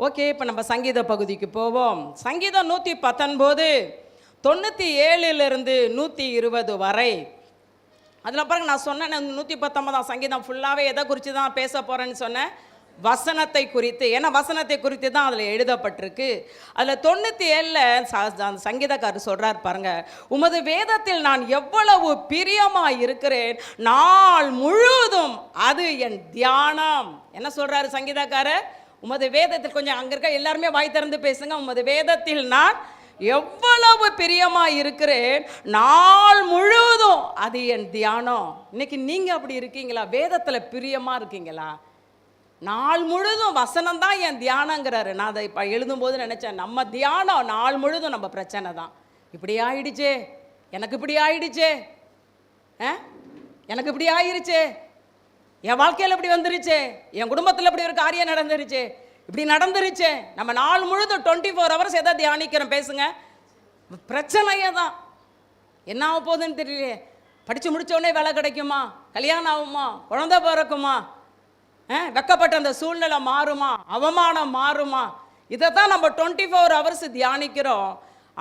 Okay, இப்போ நம்ம சங்கீத பகுதிக்கு போவோம். சங்கீதம் 119, 97 120 வரை. அதில் பாருங்க, நான் சொன்னேன் 119 சங்கீதம் ஃபுல்லாகவே எதை குறித்து தான் பேச போகிறேன்னு சொன்னேன், வசனத்தை குறித்து. ஏன்னா வசனத்தை குறித்து தான் அதில் எழுதப்பட்டிருக்கு. அதில் 97 சங்கீதக்காரர் சொல்கிறார் பாருங்க, உமது வேதத்தில் நான் எவ்வளவு பிரியமாக இருக்கிறேன், நாள் முழுவதும் அது என் தியானம். என்ன சொல்கிறாரு சங்கீதக்காரர்? உமது வேதத்தில், கொஞ்சம் அங்கே இருக்க எல்லாருமே வாய் திறந்து பேசுங்க. உமது வேதத்தில் நான் எவ்வளவு பிரியமா இருக்கிறேன், நாள் முழுவதும் அது என் தியானம். இன்னைக்கு நீங்க அப்படி இருக்கீங்களா? வேதத்துல பிரியமா இருக்கீங்களா? நாள் முழுதும் வசனம் தான் என் தியானங்கிறாரு. நான் அதை இப்போ எழுதும்போது நினைச்சேன், நம்ம தியானம் நாள் முழுதும் நம்ம பிரச்சனை தான். இப்படி ஆயிடுச்சே, எனக்கு இப்படி ஆயிடுச்சே, எனக்கு இப்படி ஆயிருச்சே, என் வாழ்க்கையில் இப்படி வந்துருச்சு, என் குடும்பத்தில் இப்படி ஒரு காரியம் நடந்துருச்சு, இப்படி நடந்துருச்சு. நம்ம நாள் முழுதும் 24 hours எதை தியானிக்கிறோம்? பேசுங்க. பிரச்சனையே தான். என்ன ஆக போகுதுன்னு தெரியல. படித்து முடித்தோடனே வேலை கிடைக்குமா? கல்யாணம் ஆகுமா? குழந்தை பிறக்குமா? வெக்கப்பட்ட அந்த சூழ்நிலை மாறுமா? அவமானம் மாறுமா? இதை தான் நம்ம 24 hours தியானிக்கிறோம்.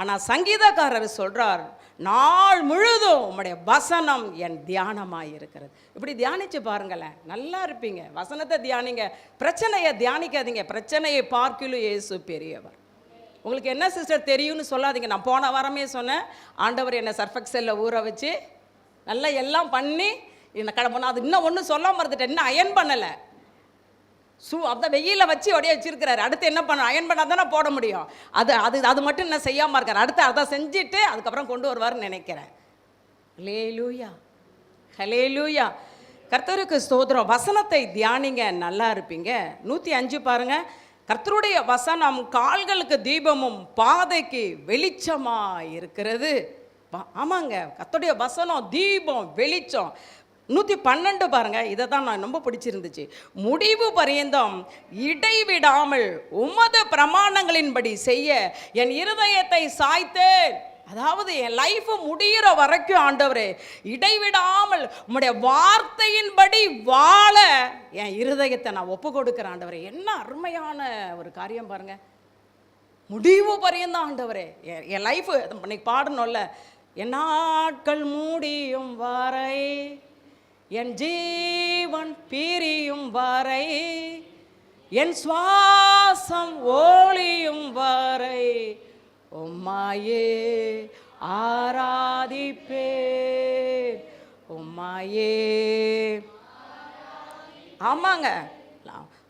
ஆனால் சங்கீதக்காரர் சொல்கிறார், நாள் முழுதும் உம்முடைய வசனம் என் தியானமாக இருக்கிறது. இப்படி தியானிச்சு பாருங்களேன், நல்லா இருப்பீங்க. வசனத்தை தியானிங்க, பிரச்சனையை தியானிக்காதீங்க. பிரச்சனையை பார்க்கிலும் இயேசு பெரியவர். உங்களுக்கு என்ன சிஸ்டர் தெரியும்னு சொல்லாதீங்க. நான் போன வாரமே சொன்னேன், ஆண்டவர் என்னை சர்ஃபெக்சலில் ஊற வச்சு நல்லா எல்லாம் பண்ணி என்னை கடமை. அது இன்னும் ஒன்றும் சொல்ல மறந்துட்டேன், இன்னும் அயன் பண்ணலை. அந்த வெயிலில் வச்சு அப்படியே வச்சிருக்கிறாரு. அடுத்து என்ன பண்ண? அயன் பண்ணால் தானே போட முடியும். அது மட்டும் என்ன செய்யாமல் இருக்கார். அடுத்து அதை செஞ்சுட்டு அதுக்கப்புறம் கொண்டு வருவார்னு நினைக்கிறேன். ஹல்லேலூயா, ஹல்லேலூயா. கர்த்தருக்கு ஸ்தோத்திரம். வசனத்தை தியானிங்க, நல்லா இருப்பீங்க. 105 பாருங்க, கர்த்தருடைய வசனம் கால்களுக்கு தீபமும் பாதைக்கு வெளிச்சமா இருக்கிறது. ஆமாங்க, கர்த்தருடைய வசனம் தீபம், வெளிச்சம். 112 பாருங்க, இதை தான் நான் ரொம்ப பிடிச்சிருந்துச்சு. முடிவு பரியந்தம் இடைவிடாமல் உமது பிரமாணங்களின்படி செய்ய என் இருதயத்தை சாய்த்தேன். அதாவது என் லைஃப் முடிகிற வரைக்கும் ஆண்டவரே, இடைவிடாமல் உம்முடைய வார்த்தையின்படி வாழ என் இருதயத்தை நான் ஒப்பு கொடுக்கிறேன் ஆண்டவரே. என்ன அருமையான ஒரு காரியம் பாருங்க. முடிவு பரியந்தம் ஆண்டவரே, என் லைஃப் இன்னைக்கு பாடணும்ல, என் நாட்கள் முடியும் வரை, என் ஜீவன் பிரியும் வரை, என் சுவாசம் ஒளியும் வரை உம்மையே ஆராதிப்பேன், உம்மையே. ஆமாங்க,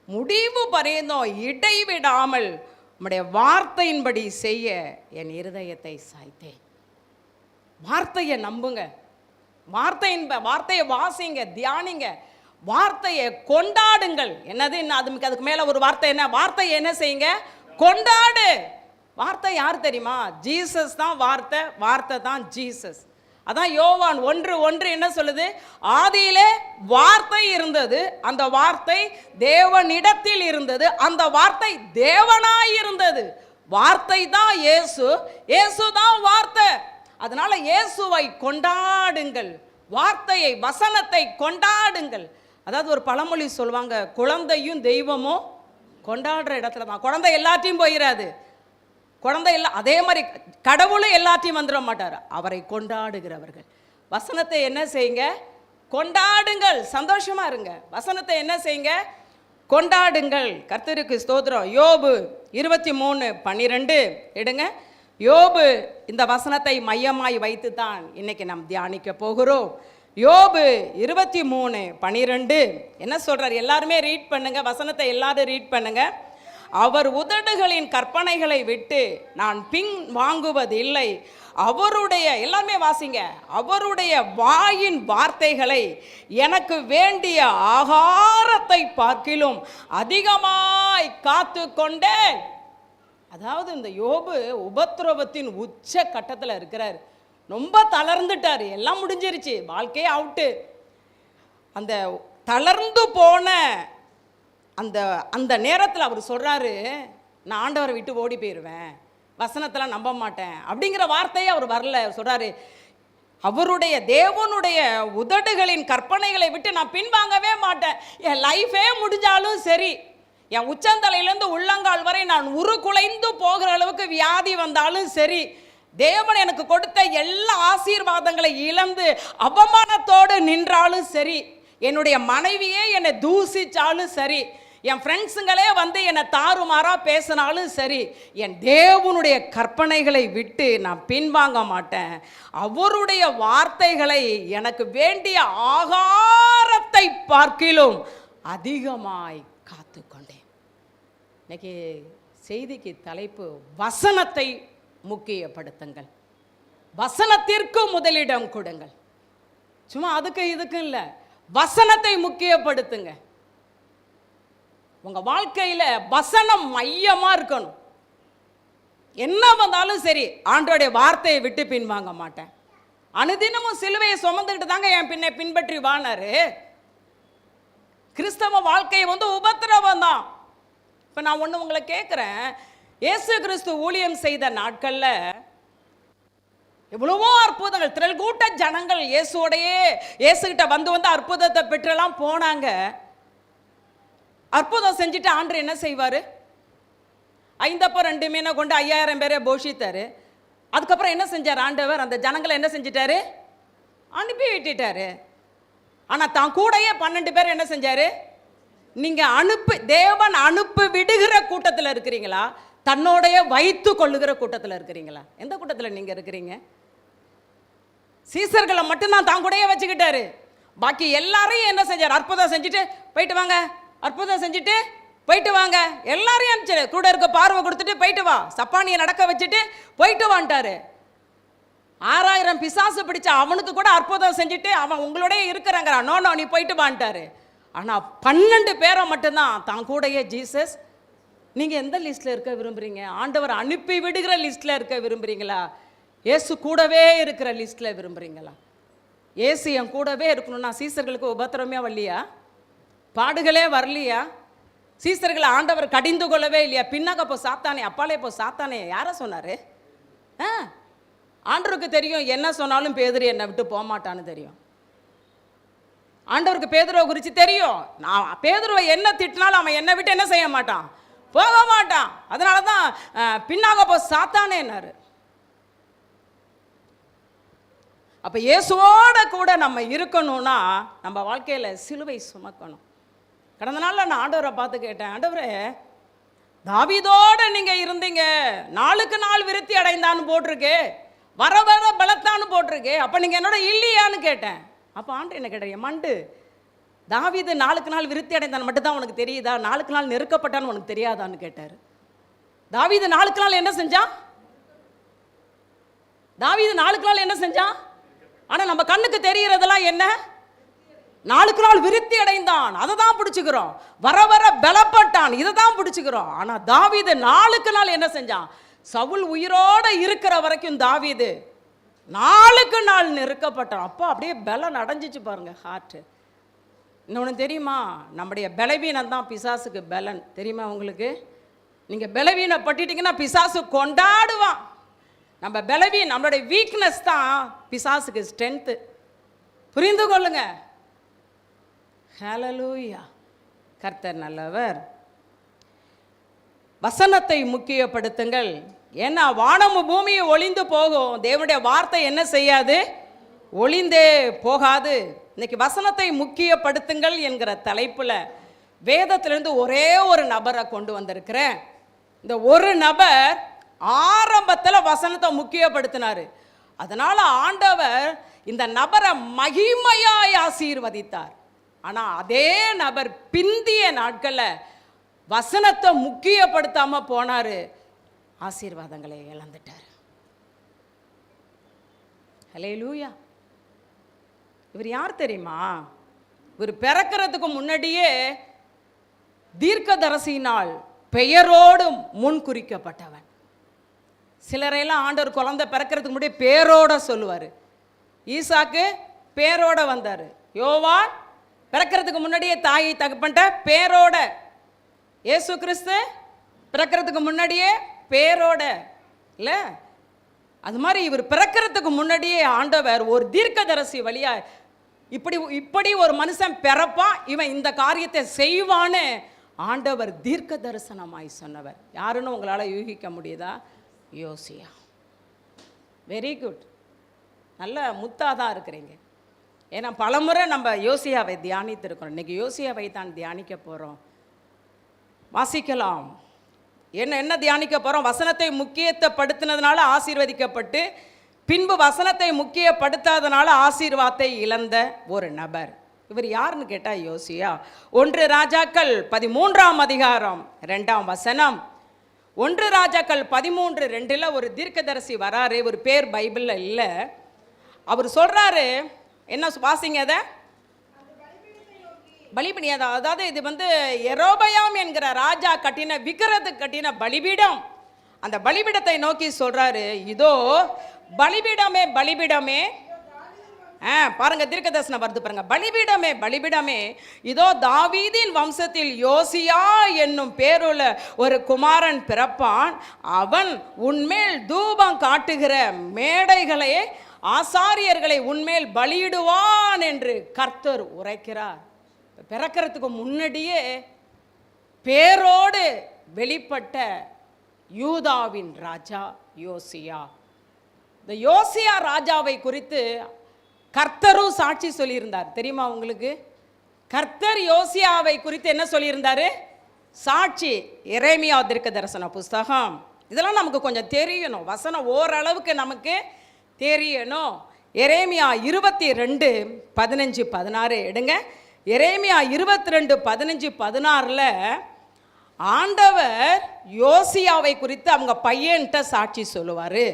முடிவு பரியந்தம் இடைவிடாமல் உம்முடைய வார்த்தையின்படி செய்ய என் இருதயத்தை சாய்த்தேன். வார்த்தையை நம்புங்க, வார்த்தையை வாசிங்க, தியானிங்க, வார்த்தையை கொண்டாடுங்கள். என்னது? அதுக்கு மேல ஒரு வார்த்தை என்ன? வார்த்தையை என்ன செய்யுங்க? கொண்டாடு. வார்த்தை யார் தெரியுமா? ஜீசஸ் தான் வார்த்தை, வார்த்தை தான் ஜீசஸ். அதான் யோவான் 1:1 என்ன சொல்லுது? ஆதியிலே வார்த்தை இருந்தது, அந்த வார்த்தை தேவனிடத்தில் இருந்தது, அந்த வார்த்தை தேவனாய் இருந்தது. வார்த்தை தான் இயேசு, இயேசு தான் வார்த்தை. அதனால இயேசுவை கொண்டாடுங்கள், வார்த்தையை, வசனத்தை கொண்டாடுங்கள். அதாவது ஒரு பழமொழி சொல்லுவாங்க, குழந்தையும் தெய்வமும் கொண்டாடுற இடத்துல தான். குழந்தை எல்லாத்தையும் போயிடாது, குழந்தை எல்லாம் அதே மாதிரி கடவுளும் எல்லாத்தையும் வந்துட மாட்டார். அவரை கொண்டாடுகிறவர்கள் வசனத்தை என்ன செய்யுங்க? கொண்டாடுங்கள். சந்தோஷமா இருங்க. வசனத்தை என்ன செய்யுங்க? கொண்டாடுங்கள். கர்த்தருக்கு ஸ்தோத்திரம். யோபு 23:12 எடுங்க. யோபு இந்த வசனத்தை மையமாய் வைத்து தான் இன்னைக்கு நாம் தியானிக்க போகிறோம். யோபு 23:12 என்ன சொல்றார்? எல்லாருமே ரீட் பண்ணுங்க, வசனத்தை எல்லாரும் ரீட் பண்ணுங்க. அவர் உதடுகளின் கற்பனைகளை விட்டு நான் பின் வாங்குவதில்லை, அவருடைய, எல்லாருமே வாசிங்க, அவருடைய வாயின் வார்த்தைகளை எனக்கு வேண்டிய ஆகாரத்தை பார்க்கிலும் அதிகமாய் காத்து கொண்டேன். அதாவது இந்த யோபு உபத்திரவத்தின் உச்ச கட்டத்தில் இருக்கிறார். ரொம்ப தளர்ந்துட்டார், எல்லாம் முடிஞ்சிருச்சு, வாழ்க்கையே அவுட்டு. அந்த தளர்ந்து போன அந்த நேரத்தில் அவர் சொல்கிறாரு, நான் ஆண்டவரை விட்டு ஓடி போயிடுவேன், வசனத்தெல்லாம் நம்ப மாட்டேன் அப்படிங்கிற வார்த்தையே அவர் வரல. சொல்கிறாரு, அவருடைய தேவனுடைய உதடுகளின் கற்பனைகளை விட்டு நான் பின்வாங்கவே மாட்டேன். என் லைஃபே முடிஞ்சாலும் சரி, என் உச்சந்தலையிலேருந்து உள்ளங்கால் வரை நான் உருக்குலைந்து போகிற அளவுக்கு வியாதி வந்தாலும் சரி, தேவன் எனக்கு கொடுத்த எல்லா ஆசீர்வாதங்களை இழந்து அவமானத்தோடு நின்றாலும் சரி, என்னுடைய மனைவியே என்னை தூசிச்சாலும் சரி, என் ஃப்ரெண்ட்ஸுங்களே வந்து என்னை தாறுமாறாக பேசினாலும் சரி, என் தேவனுடைய கற்பனைகளை விட்டு நான் பின்வாங்க மாட்டேன். அவருடைய வார்த்தைகளை எனக்கு வேண்டிய ஆகாரத்தை பார்க்கிலும் அதிகமாய் காத்து கொண்டேன். இன்னைக்கு செய்திக்கு தலைப்பு வசனத்தை முக்கியப்படுத்துங்கள், வசனத்திற்கு முதலிடம் கொடுங்கள். சும்மா அதுக்கு இதுக்கு இல்லை, வசனத்தை முக்கியப்படுத்துங்க. உங்க வாழ்க்கையில வசனம் மையமா இருக்கணும். என்ன வந்தாலும் சரி, ஆண்டவருடைய வார்த்தையை விட்டு பின்வாங்க மாட்டேன். அனுதினமும் சிலுவையை சுமந்துக்கிட்டு தாங்க என் பின்பற்றி வானாரு. கிறிஸ்தவ வாழ்க்கையை உபத்திரவம் தான். இப்போ நான் ஒன்று உங்களை கேட்குறேன், இயேசு கிறிஸ்து ஊழியம் செய்த நாட்களில் எவ்வளவோ அற்புதங்கள், திரள் கூட்ட ஜனங்கள் இயேசுகிட்ட வந்து அற்புதத்தை பெற்றெல்லாம் போனாங்க. அற்புதம் செஞ்சுட்டு ஆண்டவர் என்ன செய்வார்? 5 அப்பம் 2 மீனை கொண்டு 5000 பேரை போஷித்தாரு. அதுக்கப்புறம் என்ன செஞ்சார் ஆண்டவர்? அந்த ஜனங்களை என்ன செஞ்சிட்டாரு? அனுப்பி விட்டுட்டாரு. ஆனால் தான் கூடயே 12 பேர் என்ன செஞ்சாரு? நீங்கள் தேவன் அனுப்பி விடுகிற கூட்டத்தில் இருக்கிறீங்களா, தன்னோடைய வைத்து கொள்ளுகிற கூட்டத்தில் இருக்கிறீங்களா? எந்த கூட்டத்தில் நீங்கள் இருக்கிறீங்க? சீசர்களை மட்டும்தான் தான் கூடயே வச்சுக்கிட்டாரு. பாக்கி எல்லாரையும் என்ன செஞ்சார்? அற்புதம் செஞ்சுட்டு போயிட்டு வாங்க, அற்புதம் செஞ்சுட்டு போயிட்டு வாங்க, எல்லாரையும் அனுப்பிச்சாரு. கூட இருக்க பார்வை கொடுத்துட்டு போயிட்டு வா, சப்பானியை நடக்க வச்சுட்டு போயிட்டு வான்ட்டாரு. 6000 பிசாசு பிடிச்ச அவனுக்கு கூட அற்புதம் செஞ்சுட்டு அவன் உங்களோடய இருக்கிறாங்கிறான். நோ நீ போயிட்டு வான்ட்டாரு. ஆனால் 12 பேரை மட்டும்தான் தான் கூடயே ஜீசஸ். நீங்கள் எந்த லிஸ்ட்டில் இருக்க விரும்புகிறீங்க? ஆண்டவர் அனுப்பி விடுகிற லிஸ்ட்டில் இருக்க விரும்புகிறீங்களா, இயேசு கூடவே இருக்கிற லிஸ்ட்டில் விரும்புகிறீங்களா? இயேசு என் கூடவே இருக்கணும்னா சீசர்களுக்கு உபத்திரமே வரலையா? பாடுகளே வரலையா? சீசர்களை ஆண்டவர் கடிந்து கொள்ளவே இல்லையா? பின்னாக போ சாத்தானே, அப்பாலே போ சாத்தானே யாரை சொன்னார்? ஆண்டவருக்கு தெரியும் என்ன சொன்னாலும் பேதுரு என்னை விட்டு போக மாட்டான்னு தெரியும். ஆண்டவருக்கு பேதுருவை குறித்து தெரியும். நான் பேதுருவை என்ன திட்டினாலும் அவன் என்னை விட்டு என்ன செய்ய மாட்டான், போக மாட்டான். அதனால தான் பின்னாக போ சாத்தானே என்னாரு. அப்போ இயேசுவோட கூட நம்ம இருக்கணும்னா நம்ம வாழ்க்கையில் சிலுவை சுமக்கணும். கடந்த நாளில் நான் ஆண்டவரை பார்த்து கேட்டேன், ஆண்டவரே தாவீதோடு நீங்கள் இருந்தீங்க, நாளுக்கு நாள் விருத்தி அடைந்தான்னு போட்டிருக்கு, வர வர பலத்தான்னு போட்டிருக்கு, அப்போ நீங்கள் என்னோட இல்லையான்னு கேட்டேன். அப்போ ஆண்டு என்ன கேட்டேன், மண்டு தாவீது நாளுக்கு நாள் விருத்தி அடைந்தான் மட்டும்தான் உனக்கு தெரியுதா, நாளுக்கு நாள் நெருக்கப்பட்டான்னு உனக்கு தெரியாதான்னு கேட்டார். தாவீது நாளுக்கு நாள் என்ன செஞ்சான்? தாவீது நாளுக்கு நாள் என்ன செஞ்சான்? ஆனால் நம்ம கண்ணுக்கு தெரிகிறதெல்லாம் என்ன? நாளுக்கு நாள் விருத்தி அடைந்தான், அதை தான் பிடிச்சுக்கிறோம். வர வர பலப்பட்டான், இதை தான் பிடிச்சுக்கிறோம். ஆனால் தாவீது நாளுக்கு நாள் என்ன செஞ்சான்? சவுல் உயிரோடு இருக்கிற வரைக்கும் தாவீது நாளுக்கு நாள் நெருக்கப்பட்டான். அப்போ அப்படியே பலம் அடைஞ்சிச்சு பாருங்க ஹார்ட்டு. இன்னொன்று தெரியுமா, நம்முடைய பலவீனம் தான் பிசாசுக்கு பலன். தெரியுமா உங்களுக்கு? நீங்கள் பலவீனப்பட்டுட்டீங்கன்னா பிசாசு கொண்டாடுவான். நம்ம நம்மளுடைய வீக்னஸ் தான் பிசாசுக்கு ஸ்ட்ரென்த்து. புரிந்து கொள்ளுங்க. ஹல்லேலூயா. கர்த்தர் நல்லவர். வசனத்தை முக்கியப்படுத்துங்கள். ஏன்னா வானமும் பூமியும் ஒளிந்து போகும், தேவனுடைய வார்த்தை என்ன செய்யாது? ஒளிந்தே போகாது. இன்னைக்கு வசனத்தை முக்கியப்படுத்துங்கள் என்கிற தலைப்புல வேதத்திலிருந்து ஒரே ஒரு நபரை கொண்டு வந்திருக்கிறேன். இந்த ஒரு நபர் ஆரம்பத்தில் வசனத்தை முக்கியப்படுத்தினாரு. அதனால ஆண்டவர் இந்த நபரை மகிமையாய் ஆசீர்வதித்தார். ஆனால் அதே நபர் பிந்திய நாட்களில் வசனத்தை முக்கியப்படுத்தாம போனாரு, ஆசீர்வாதங்களை இழந்துட்டார். ஹல்லேலூயா. இவர் யார் தெரியுமா? இவர் பிறக்கிறதுக்கு முன்னாடியே தீர்க்கதரிசியினால் பெயரோடு முன் குறிக்கப்பட்டவன். சிலரையெல்லாம் ஆண்டவர் குழந்தை பிறக்கிறதுக்கு முன்னாடியே பேரோட சொல்லுவார். ஈசாக்கு பேரோட வந்தார். யோவான் பிறக்கிறதுக்கு முன்னாடியே தாயை தகப்பன்ட்ட பேரோட. இயேசு கிறிஸ்து பிறக்கிறதுக்கு முன்னாடியே பேரோட இல்லை? அது மாதிரி இவர் பிறக்கிறதுக்கு முன்னாடியே ஆண்டவர் ஒரு தீர்க்கதரிசி வழியா இப்படி ஒரு மனுஷன் பிறப்பான், இவன் இந்த காரியத்தை செய்வான்னு ஆண்டவர் தீர்க்க தரிசனமாய் சொன்னவர். யாருன்னு உங்களால் யூகிக்க முடியுதா? யோசியா. வெரி குட், நல்ல முத்தாக தான் இருக்கிறீங்க. ஏன்னா பலமுறை நம்ம யோசியாவை தியானித்திருக்கிறோம். இன்றைக்கி யோசியாவை தான் தியானிக்க போகிறோம். வாசிக்கலாம். என்ன தியானிக்க போகிறோம்? வசனத்தை முக்கியத்துவப்படுத்தினதுனால ஆசீர்வதிக்கப்பட்டு, பின்பு வசனத்தை முக்கியப்படுத்தாதனால ஆசீர்வாதத்தை இழந்த ஒரு நபர். இவர் யாருன்னு கேட்டால் யோசியா. 1 ராஜாக்கள் 13ஆம் அதிகாரம் 2ஆம் வசனம். 1 ராஜாக்கள் 13:2 ஒரு தீர்க்கதரிசி வராரு. ஒரு பேர் பைபிளில் இல்லை. அவர் சொல்கிறாரு, என்ன வாசிங்க அதை. பலிபீடம், அதாவது இது எரோபயாம் என்கிற ராஜா கட்டின விக்கிரத்துக்கு கட்டின பலிபீடம். அந்த பலிபீடத்தை நோக்கி சொல்றாரு, இதோ பலிபீடமே பலிபீடமே. பாருங்க, தீர்க்கதரிசனம் வருது பாருங்க. பலிபீடமே பலிபீடமே, இதோ தாவீதின் வம்சத்தில் யோசியா என்னும் பேருள்ள ஒரு குமாரன் பிறப்பான். அவன் உன்மேல் தூபம் காட்டுகிற மேடைகளை ஆசாரியர்களை உன்மேல் பலியிடுவான் என்று கர்த்தர் உரைக்கிறார். பிறக்கிறதுக்கு முன்னாடியே பேரோடு வெளிப்பட்ட யூதாவின் ராஜா யோசியா. இந்த யோசியா ராஜாவை குறித்து கர்த்தரும் சாட்சி சொல்லியிருந்தார். தெரியுமா உங்களுக்கு? கர்த்தர் யோசியாவை குறித்து என்ன சொல்லியிருந்தாரு? சாட்சி. எரேமியா தீர்க்க தரிசன புஸ்தகம். இதெல்லாம் நமக்கு கொஞ்சம் தெரியணும். வசனம் ஓரளவுக்கு நமக்கு தெரியணும். எரேமியா 22:15-16 எடுங்க. எரேமியா 22:15-16 ஆண்டவர் யோசியாவை குறித்து அவங்க பையன்கிட்ட சாட்சி சொல்லுவார்.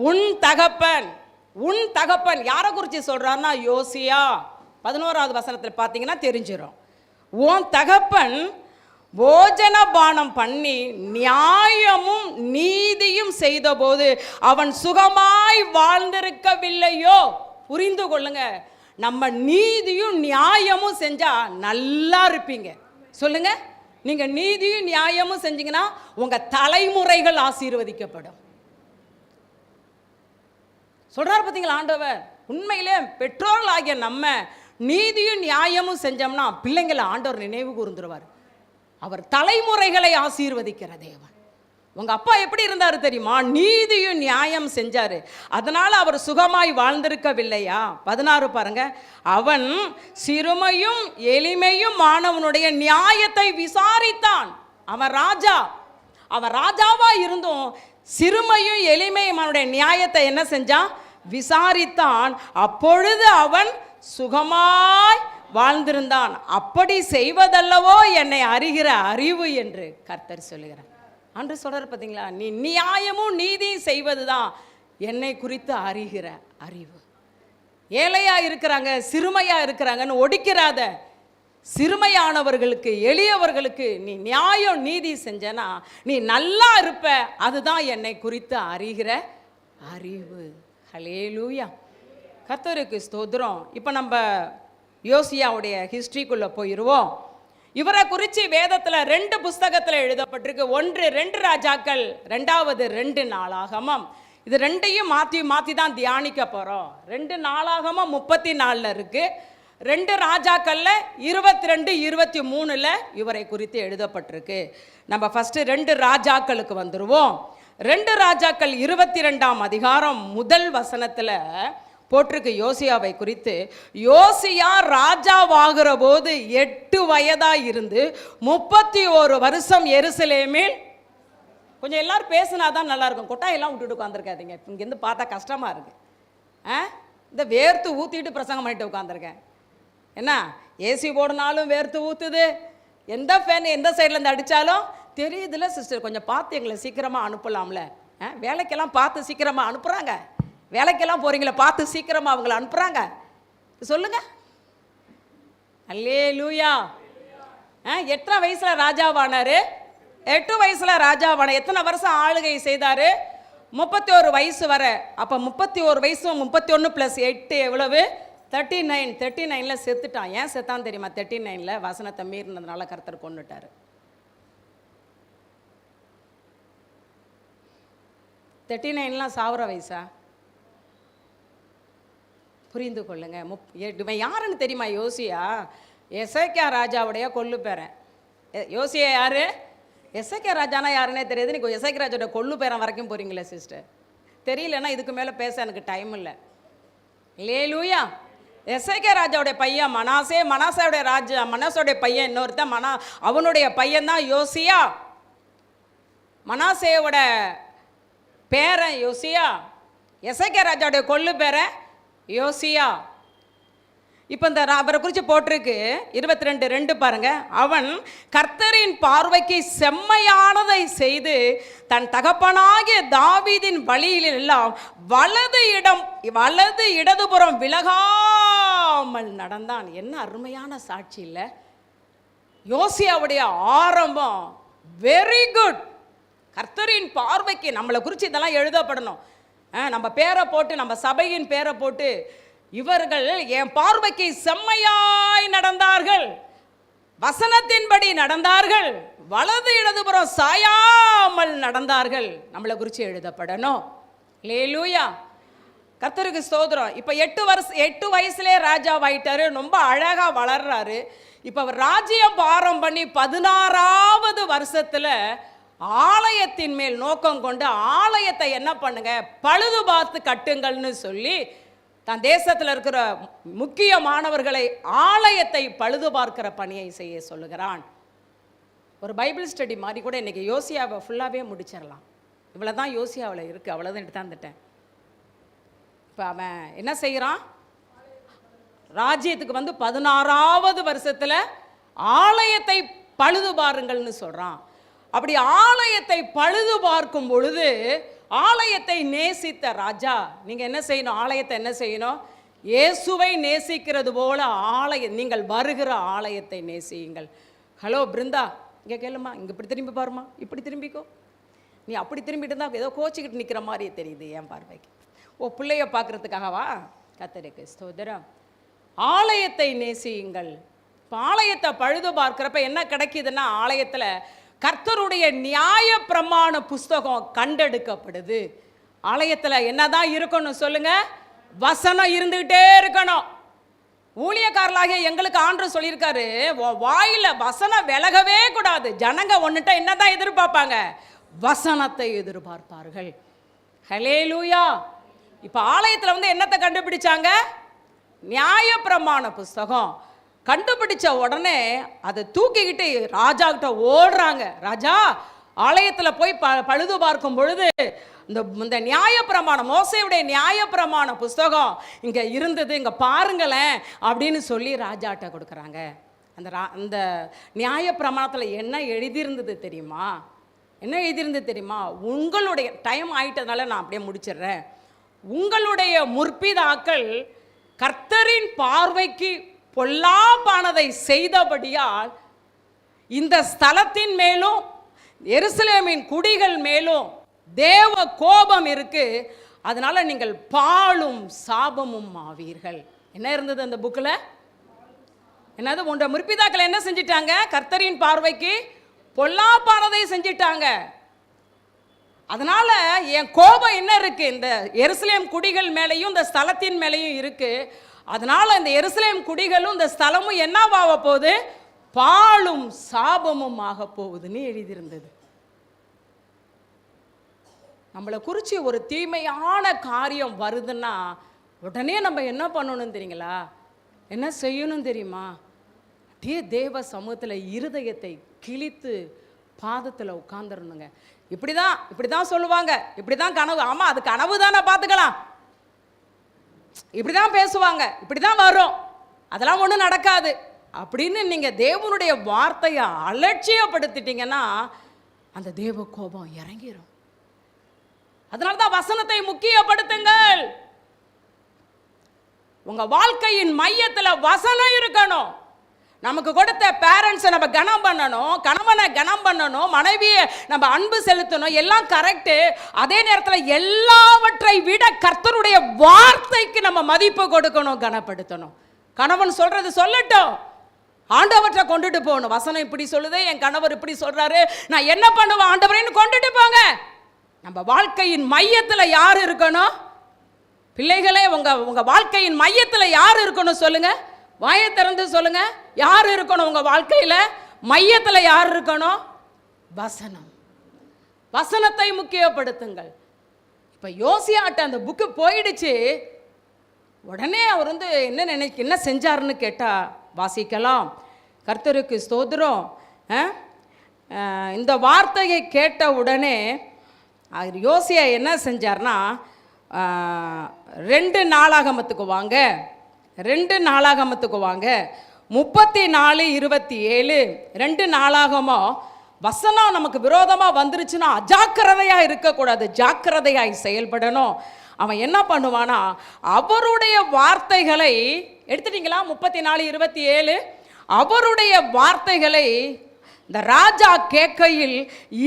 உன் தகப்பன் யாரை குறித்து சொல்றாருன்னா யோசியா. 11ஆவது வசனத்தில் பார்த்தீங்கன்னா தெரிஞ்சிடும். உன் தகப்பன் போஜன பானம் பண்ணி நியாயமும் நீதியும் செய்தபோது அவன் சுகமாய் வாழ்ந்திருக்கவில்லையோ? புரிந்து கொள்ளுங்க, நம்ம நீதியும் நியாயமும் செஞ்சா நல்லா இருப்பீங்க. சொல்லுங்க, நீங்க நீதியும் நியாயமும் செஞ்சீங்கன்னா உங்க தலைமுறைகள் ஆசீர்வதிக்கப்படும். சொல்றாரு பார்த்தீங்களா ஆண்டவர். உண்மையிலே பெற்றோர்கள் ஆகிய நம்ம நீதியும் நியாயமும் செஞ்சோம்னா பிள்ளைங்களை ஆண்டவர் நினைவு கூர்ந்துருவார். அவர் தலைமுறைகளை ஆசீர்வதிக்கிற தேவன். உங்க அப்பா எப்படி இருந்தாரு தெரியுமா? நீதியும் நியாயம் செஞ்சாரு. அதனால அவர் சுகமாய் வாழ்ந்திருக்கவில்லையா? 16 பாருங்க. அவன் சிறுமையும் எளிமையும் மாணவனுடைய நியாயத்தை விசாரித்தான். அவன் ராஜாவா இருந்தும் சிறுமையும் எளிமையும் அவனுடைய நியாயத்தை என்ன செஞ்சான்? விசாரித்தான். அப்பொழுது அவன் சுகமாய் வாழ்ந்திருந்தான். அப்படி செய்வதல்லவோ என்னை அறிகிற அறிவு என்று கர்த்தர் சொல்லுகிறார். அன்று சொல்றாரு பார்த்தீங்களா, நீ நியாயமும் நீதியும் செய்வதுதான் என்னை குறித்து அறிகிற அறிவு. ஏழையா இருக்கிறாங்க, சிறுமையா இருக்கிறாங்கன்னு ஒடிக்கிறாத. சிறுமையானவர்களுக்கு, எளியவர்களுக்கு நீ நியாயம் நீதி செஞ்சனா நீ நல்லா இருப்ப. அதுதான் என்னை குறித்து அறிகிற அறிவு. ஹல்லேலூயா, கர்த்தருக்கு ஸ்தோத்திரம். இப்போ நம்ம யோசியாவுடைய ஹிஸ்டரிக்குள்ளே போயிடுவோம். இவரை குறித்து வேதத்தில் 2 புஸ்தகத்தில் எழுதப்பட்டிருக்கு. 1 2 ராஜாக்கள், 2வது 2 நாளாகமம். இது 2ஐயும் மாற்றி தான் தியானிக்க போகிறோம். 2 நாளாகமம் 34 இருக்குது. 2 ராஜாக்களில் 22 23 இவரை குறித்து எழுதப்பட்டிருக்கு. நம்ம ஃபஸ்ட்டு 2 ராஜாக்களுக்கு வந்துடுவோம். 2 ராஜாக்கள் 22ஆம் அதிகாரம் 1 வசனத்தில் போட்டிருக்கு யோசியாவை குறித்து. யோசியா ராஜாவாகிற போது 8 வயதாக இருந்து 31 வருஷம் எருசலேமில். கொஞ்சம் எல்லாரும் பேசினாதான் நல்லா இருக்கும். கொட்டாயெல்லாம் விட்டுட்டு உட்காந்துருக்காதீங்க. இங்கேருந்து பார்த்தா கஷ்டமாக இருக்கு. இந்த வேர்த்து ஊற்றிட்டு பிரசங்கம் பண்ணிட்டு உட்காந்துருக்கேன். என்ன ஏசி போடனாலும் வேர்த்து ஊற்றுது, எந்த ஃபேன் எந்த சைட்லேருந்து அடித்தாலும் தெரியுதுல்ல சிஸ்டர். கொஞ்சம் பார்த்து எங்களை சீக்கிரமாக அனுப்பலாம்ல. வேலைக்கெல்லாம் பார்த்து சீக்கிரமாக அனுப்புகிறாங்க. வேலைக்கெல்லாம் போகிறீங்களே, பார்த்து சீக்கிரமாக அவங்கள அனுப்புகிறாங்க. சொல்லுங்க அல்லேலூயா. எத்தனை வயசில் ராஜாவானார்? 8 வயசில் ராஜாவான. எத்தனை வருஷம் ஆளுகை செய்தார்? 31 வயசு வர. அப்போ 31 வயசும் 31 + 8 எவ்வளவு? 39. 39 செத்துட்டான். ஏன் செத்தான் தெரியுமா? 39 வசனத்தை மீறினதுனால கர்த்தர் கொன்னுட்டார். 39 சாவர வயசா? புரிந்து கொள்ளுங்க. இவன் யாருன்னு தெரியுமா? யோசியா, எசேக்கியா ராஜாவுடைய கொள்ளு பேரன். யோசியா யாரு? எசேக்கியா ராஜானா யாருன்னே தெரியாது. நீ எசேக்கியா ராஜாவோட கொள்ளு பேரன் வரைக்கும் போறீங்களே சிஸ்டர். தெரியலன்னா இதுக்கு மேலே பேச எனக்கு டைம் இல்லை. அல்லேலூயா. எசேக்கியா ராஜாவுடைய பையன் மனாசே, மனாசோடைய பையன் இன்னொருத்தன் அவனுடைய பையன் தான் யோசியா. மனாசேயோட பேரன் யோசியா, எசேக்கியா ராஜாவுடைய கொள்ளு பேரன் யோசியா. இப்போ இந்த அவரை குறித்து போட்டிருக்கு 22:2 பாருங்க. அவன் கர்த்தரின் பார்வைக்கு செம்மையானதை செய்து தன் தகப்பனாகிய தாவீதின் வழியில் எல்லாம் வலது இடதுபுறம் விலகாமல் நடந்தான். என்ன அருமையான சாட்சி இல்லை? யோசியாவுடைய ஆரம்பம் வெரி குட். கர்த்தரின் பார்வைக்கு நம்மளை குறித்து இதெல்லாம் எழுதப்படணும். நம்ம பேரை போட்டு, நம்ம சபையின் பேரை போட்டு, இவர்கள் என் பார்வைக்கு செம்மையாய் நடந்தார்கள், வசனத்தின்படி நடந்தார்கள், வலது இடதுபுறம் சாயாமல் நடந்தார்கள், நம்மளை குறித்து எழுதப்படணும். அல்லேலூயா. கர்த்தருக்கு ஸ்தோத்திரம். இப்போ 8 வயசுலேயே ராஜாவாயிட்டாரு. ரொம்ப அழகாக வளர்றாரு. இப்போ அவர் ராஜ்யம் பாரம் பண்ணி 16வது வருஷத்தில் ஆலயத்தின் மேல் நோக்கம் கொண்டு ஆலயத்தை என்ன பண்ணுங்க, பழுது பார்த்து கட்டுங்கள்னு சொல்லி தன் தேசத்தில் இருக்கிற முக்கியமானவர்களை ஆலயத்தை பழுது பார்க்கிற பணியை செய்ய சொல்லுகிறான். ஒரு பைபிள் ஸ்டடி மாதிரி கூட இன்னைக்கு யோசியாவை ஃபுல்லாகவே முடிச்சிடலாம். இவ்வளோ தான் யோசியாவில் இருக்குது, அவ்வளோதான் எடுத்து தந்துட்டேன். இப்போ அவன் என்ன செய்கிறான்? ராஜ்யத்துக்கு வந்து 16வது வருஷத்தில் ஆலயத்தை பழுது பாருங்கள்னு சொல்கிறான். அப்படி ஆலயத்தை பழுது பார்க்கும் பொழுது ஆலயத்தை நேசித்த ராஜா, நீங்கள் என்ன செய்யணும்? ஆலயத்தை என்ன செய்யணும்? இயேசுவை நேசிக்கிறது போல நீங்கள் வருகிற ஆலயத்தை நேசியுங்கள். ஹலோ பிருந்தா, இங்கே கேளுமா, இங்கே இப்படி திரும்பி பாருமா, இப்படி திரும்பிக்கோ. நீ அப்படி திரும்பிட்டு இருந்தால் ஏதோ கோச்சிக்கிட்டு நிற்கிற மாதிரியே தெரியுது என் பார்வைக்கு. பிள்ளைய பார்க்குறதுக்காகவா? கர்த்தருக்கு ஸ்தோத்திரம். ஆலயத்தை நேசியுங்கள். இப்போ ஆலயத்தை பழுது பார்க்குறப்ப என்ன கிடைக்குதுன்னா, ஆலயத்தில் கர்த்தருடைய நியாய பிரமாண புஸ்தகம் கண்டெடுக்கப்படுது. ஆலயத்தில் என்னதான் இருக்கணும் சொல்லுங்க? வசனம் இருந்துகிட்டே இருக்கணும். ஊழியக்காரர்களாகிய எங்களுக்கு ஆண்டவர் சொல்லியிருக்காரு, வாயில வசனம் விலகவே கூடாது. ஜனங்க ஒன்னுட்ட என்னதான் எதிர்பார்ப்பாங்க? வசனத்தை எதிர்பார்ப்பார்கள். ஹல்லேலூயா. இப்போ ஆலயத்தில் வந்து என்னத்தை கண்டுபிடிச்சாங்க? நியாய பிரமாண புஸ்தகம். கண்டுபிடிச்ச உடனே அதை தூக்கிக்கிட்டு ராஜா கிட்ட ஓடுறாங்க. ராஜா, ஆலயத்தில் போய் பழுது பார்க்கும் பொழுது இந்த நியாயப்பிரமாணம், மோசேயுடைய நியாயப்பிரமாண புஸ்தகம் இங்கே இருந்தது, இங்கே பாருங்களேன் அப்படின்னு சொல்லி ராஜாட்ட கொடுக்குறாங்க. அந்த நியாயப்பிரமாணத்தில் என்ன எழுதியிருந்தது தெரியுமா? என்ன எழுதியிருந்தது தெரியுமா? உங்களுடைய டைம் ஆயிட்டதுனால நான் அப்படியே முடிச்சிடுறேன். உங்களுடைய முற்பிதாக்கள் கர்த்தரின் பார்வைக்கு பொல்லாப்பானதை செய்தபடியால் இந்த ஸ்தலத்தின் மேலும் எருசலேமின் குடிகள் மேலும் தேவ கோபம் இருக்கு. அதனால நீங்கள் பாழும் சாபமும் ஆவீர்கள். என்ன இருந்தது அந்த புக்கில்? என்னது? உண்ட முற்பிதாக்கள் என்ன செஞ்சிட்டாங்க? கர்த்தரின் பார்வைக்கு பொல்லாப்பானதை செஞ்சிட்டாங்க. அதனால என் கோபம் என்ன இருக்கு? இந்த எருசலேம் குடிகள் மேலையும் இந்த ஸ்தலத்தின் மேலையும் இருக்கு. அதனால இந்த எருசலேம் குடிகளும் இந்த ஸ்தலமும் என்னவாக போகுது? பாழும் சாபமும் ஆக போகுதுன்னு எழுதியிருந்தது. நம்மளை குறித்து ஒரு தீமையான காரியம் வருதுன்னா உடனே நம்ம என்ன பண்ணணும் தெரியுங்களா? என்ன செய்யணும் தெரியுமா? அப்படியே தேவ சமூகத்தில் இருதயத்தை கிழித்து பாதத்தில் உட்கார்ந்துடணுங்க. இப்படி தான் சொல்லுவாங்க, இப்படி தான் கனவு. ஆமாம், அது கனவு தானே, பார்த்துக்கலாம். இப்படி தான் பேசுவாங்க, இப்படி தான் வரும், அதெல்லாம் ஒன்றும் நடக்காது அப்படின்னு நீங்கள் தேவனுடைய வார்த்தையை அலட்சியப்படுத்திட்டீங்கன்னா அந்த தேவ கோபம் இறங்கிடும். அதனால தான் வசனத்தை முக்கியப்படுத்துங்கள். உங்க வாழ்க்கையின் மையத்தில் வசனம் இருக்கணும். நமக்கு கொடுத்த பேரண்ட்ஸை நம்ம கனம் பண்ணணும், கணவனை கனம் பண்ணணும், மனைவியை நம்ம அன்பு செலுத்தணும், எல்லாம் கரெக்டு. அதே நேரத்தில் எல்லாவற்றை விட கர்த்தருடைய வார்த்தைக்கு நம்ம மதிப்பு கொடுக்கணும், கனப்படுத்தணும். கணவன் சொல்றது சொல்லட்டும், ஆண்டவற்றை கொண்டுட்டு போகணும். வசனம் இப்படி சொல்லுது, என் கணவர் இப்படி சொல்றாரு, நான் என்ன பண்ணுவேன் ஆண்டவரேன்னு கொண்டுட்டு போங்க. நம்ம வாழ்க்கையின் மையத்தில் யார் இருக்கணும்? பிள்ளைகளே, உங்க வாழ்க்கையின் மையத்தில் யார் இருக்கணும் சொல்லுங்க? வாயை திறந்து சொல்லுங்க. யார் இருக்கணும் உங்க வாழ்க்கையில? மையத்தில் யார் இருக்கணும்? வசனம். வசனத்தை முக்கியப்படுத்துங்கள். இப்ப யோசியாட்ட அந்த புக்கு போயிடுச்சு. உடனே அவர் என்ன செஞ்சாருன்னு கேட்டா வாசிக்கலாம். கர்த்தருக்கு ஸ்தோத்திரம். இந்த வார்த்தையை கேட்ட உடனே யோசியா என்ன செஞ்சார்னா, 2 நாளாகமத்துக்கு வாங்க, 2 நாளாகமத்துக்கு வாங்க, 34:27. 2 நாளாகமம். வசனம் நமக்கு விரோதமாக வந்துருச்சுன்னா அஜாக்கிரதையாக இருக்கக்கூடாது, ஜாக்கிரதையாய் செயல்படணும். அவன் என்ன பண்ணுவானா, அவருடைய வார்த்தைகளை எடுத்துட்டீங்களா? 34:27. அவருடைய வார்த்தைகளை இந்த ராஜா கேட்கையில்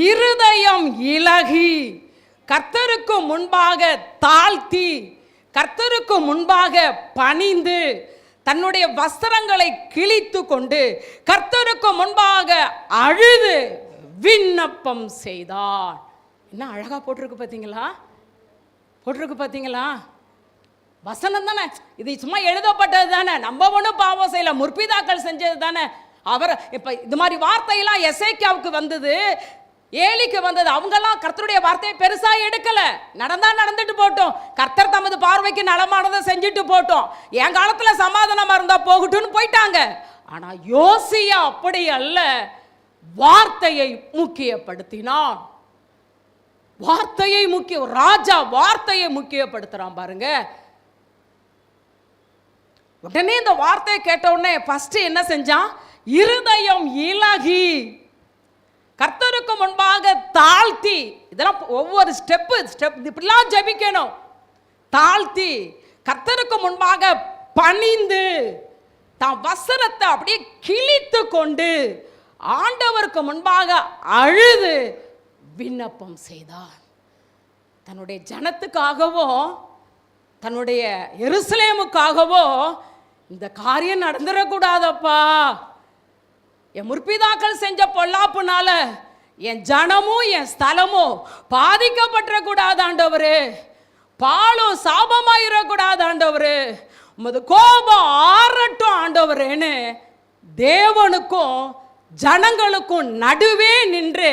இருதயம் இலகி, கர்த்தருக்கு முன்பாக தாழ்த்தி, கர்த்தருக்கு முன்பாக பணிந்து, தன்னுடைய வஸ்திரங்களை கிழித்து கொண்டு கர்த்தருக்கு முன்பாக அழுது விண்ணப்பம் செய்தார். என்ன அழகா போட்டிருக்கு பார்த்தீங்களா? போட்டிருக்கு பார்த்தீங்களா? வசனம் தானே இது, சும்மா எழுதப்பட்டது தானே. நம்ம ஒன்றும் பாவம் செய்யல, முற்பிதாக்கள் செஞ்சது தானே. அவர் இப்ப இது மாதிரி வார்த்தையெல்லாம் எசேக்கியாவுக்கு வந்தது, ஏலிக்கு வந்தது. அவங்கெல்லாம் கர்த்தருடைய வார்த்தையை பெருசா எடுக்கல. நடந்தா நடந்துட்டு போட்டோம், கர்த்தர் தமது பார்வைக்கு நலமானதை செஞ்சுட்டு போட்டோம், என் காலத்துல சமாதானமா இருந்தா போகட்டும்னு போயிட்டாங்க. ஆனா யோசியா அப்படி அல்ல, வார்த்தையை முக்கியப்படுத்தினான். வார்த்தையை ராஜா வார்த்தையை முக்கியப்படுத்துறான் பாருங்க. உடனே இந்த வார்த்தையை கேட்ட உடனே ஃபர்ஸ்ட் என்ன செஞ்சான்? இருதயம் இலகி, கர்த்தருக்கு முன்பாக தாழ்த்தி. இதெல்லாம் ஒவ்வொரு ஸ்டெப் இப்படிலாம் ஜெபிக்கணும். தாழ்த்தி, கர்த்தருக்கு முன்பாக பணிந்து, தான் வசனத்தை அப்படியே கிழித்து கொண்டு ஆண்டவருக்கு முன்பாக அழுது விண்ணப்பம் செய்தார். தன்னுடைய ஜனத்துக்காகவும் தன்னுடைய எருசலேமுக்காகவும் இந்த காரியம் நடந்துடக்கூடாதப்பா, என் முற்பிதாக்கள் செஞ்ச பொல்லாப்புனால என் ஜனமும் என் ஸ்தலமும் பாதிக்கப்பட்டக்கூடாது ஆண்டவரே, பாலும் சாபமாயிடக்கூடாது ஆண்டவரே, உமது கோபம் ஆறட்டும் ஆண்டவரேன்னு தேவனுக்கும் ஜனங்களுக்கும் நடுவே நின்று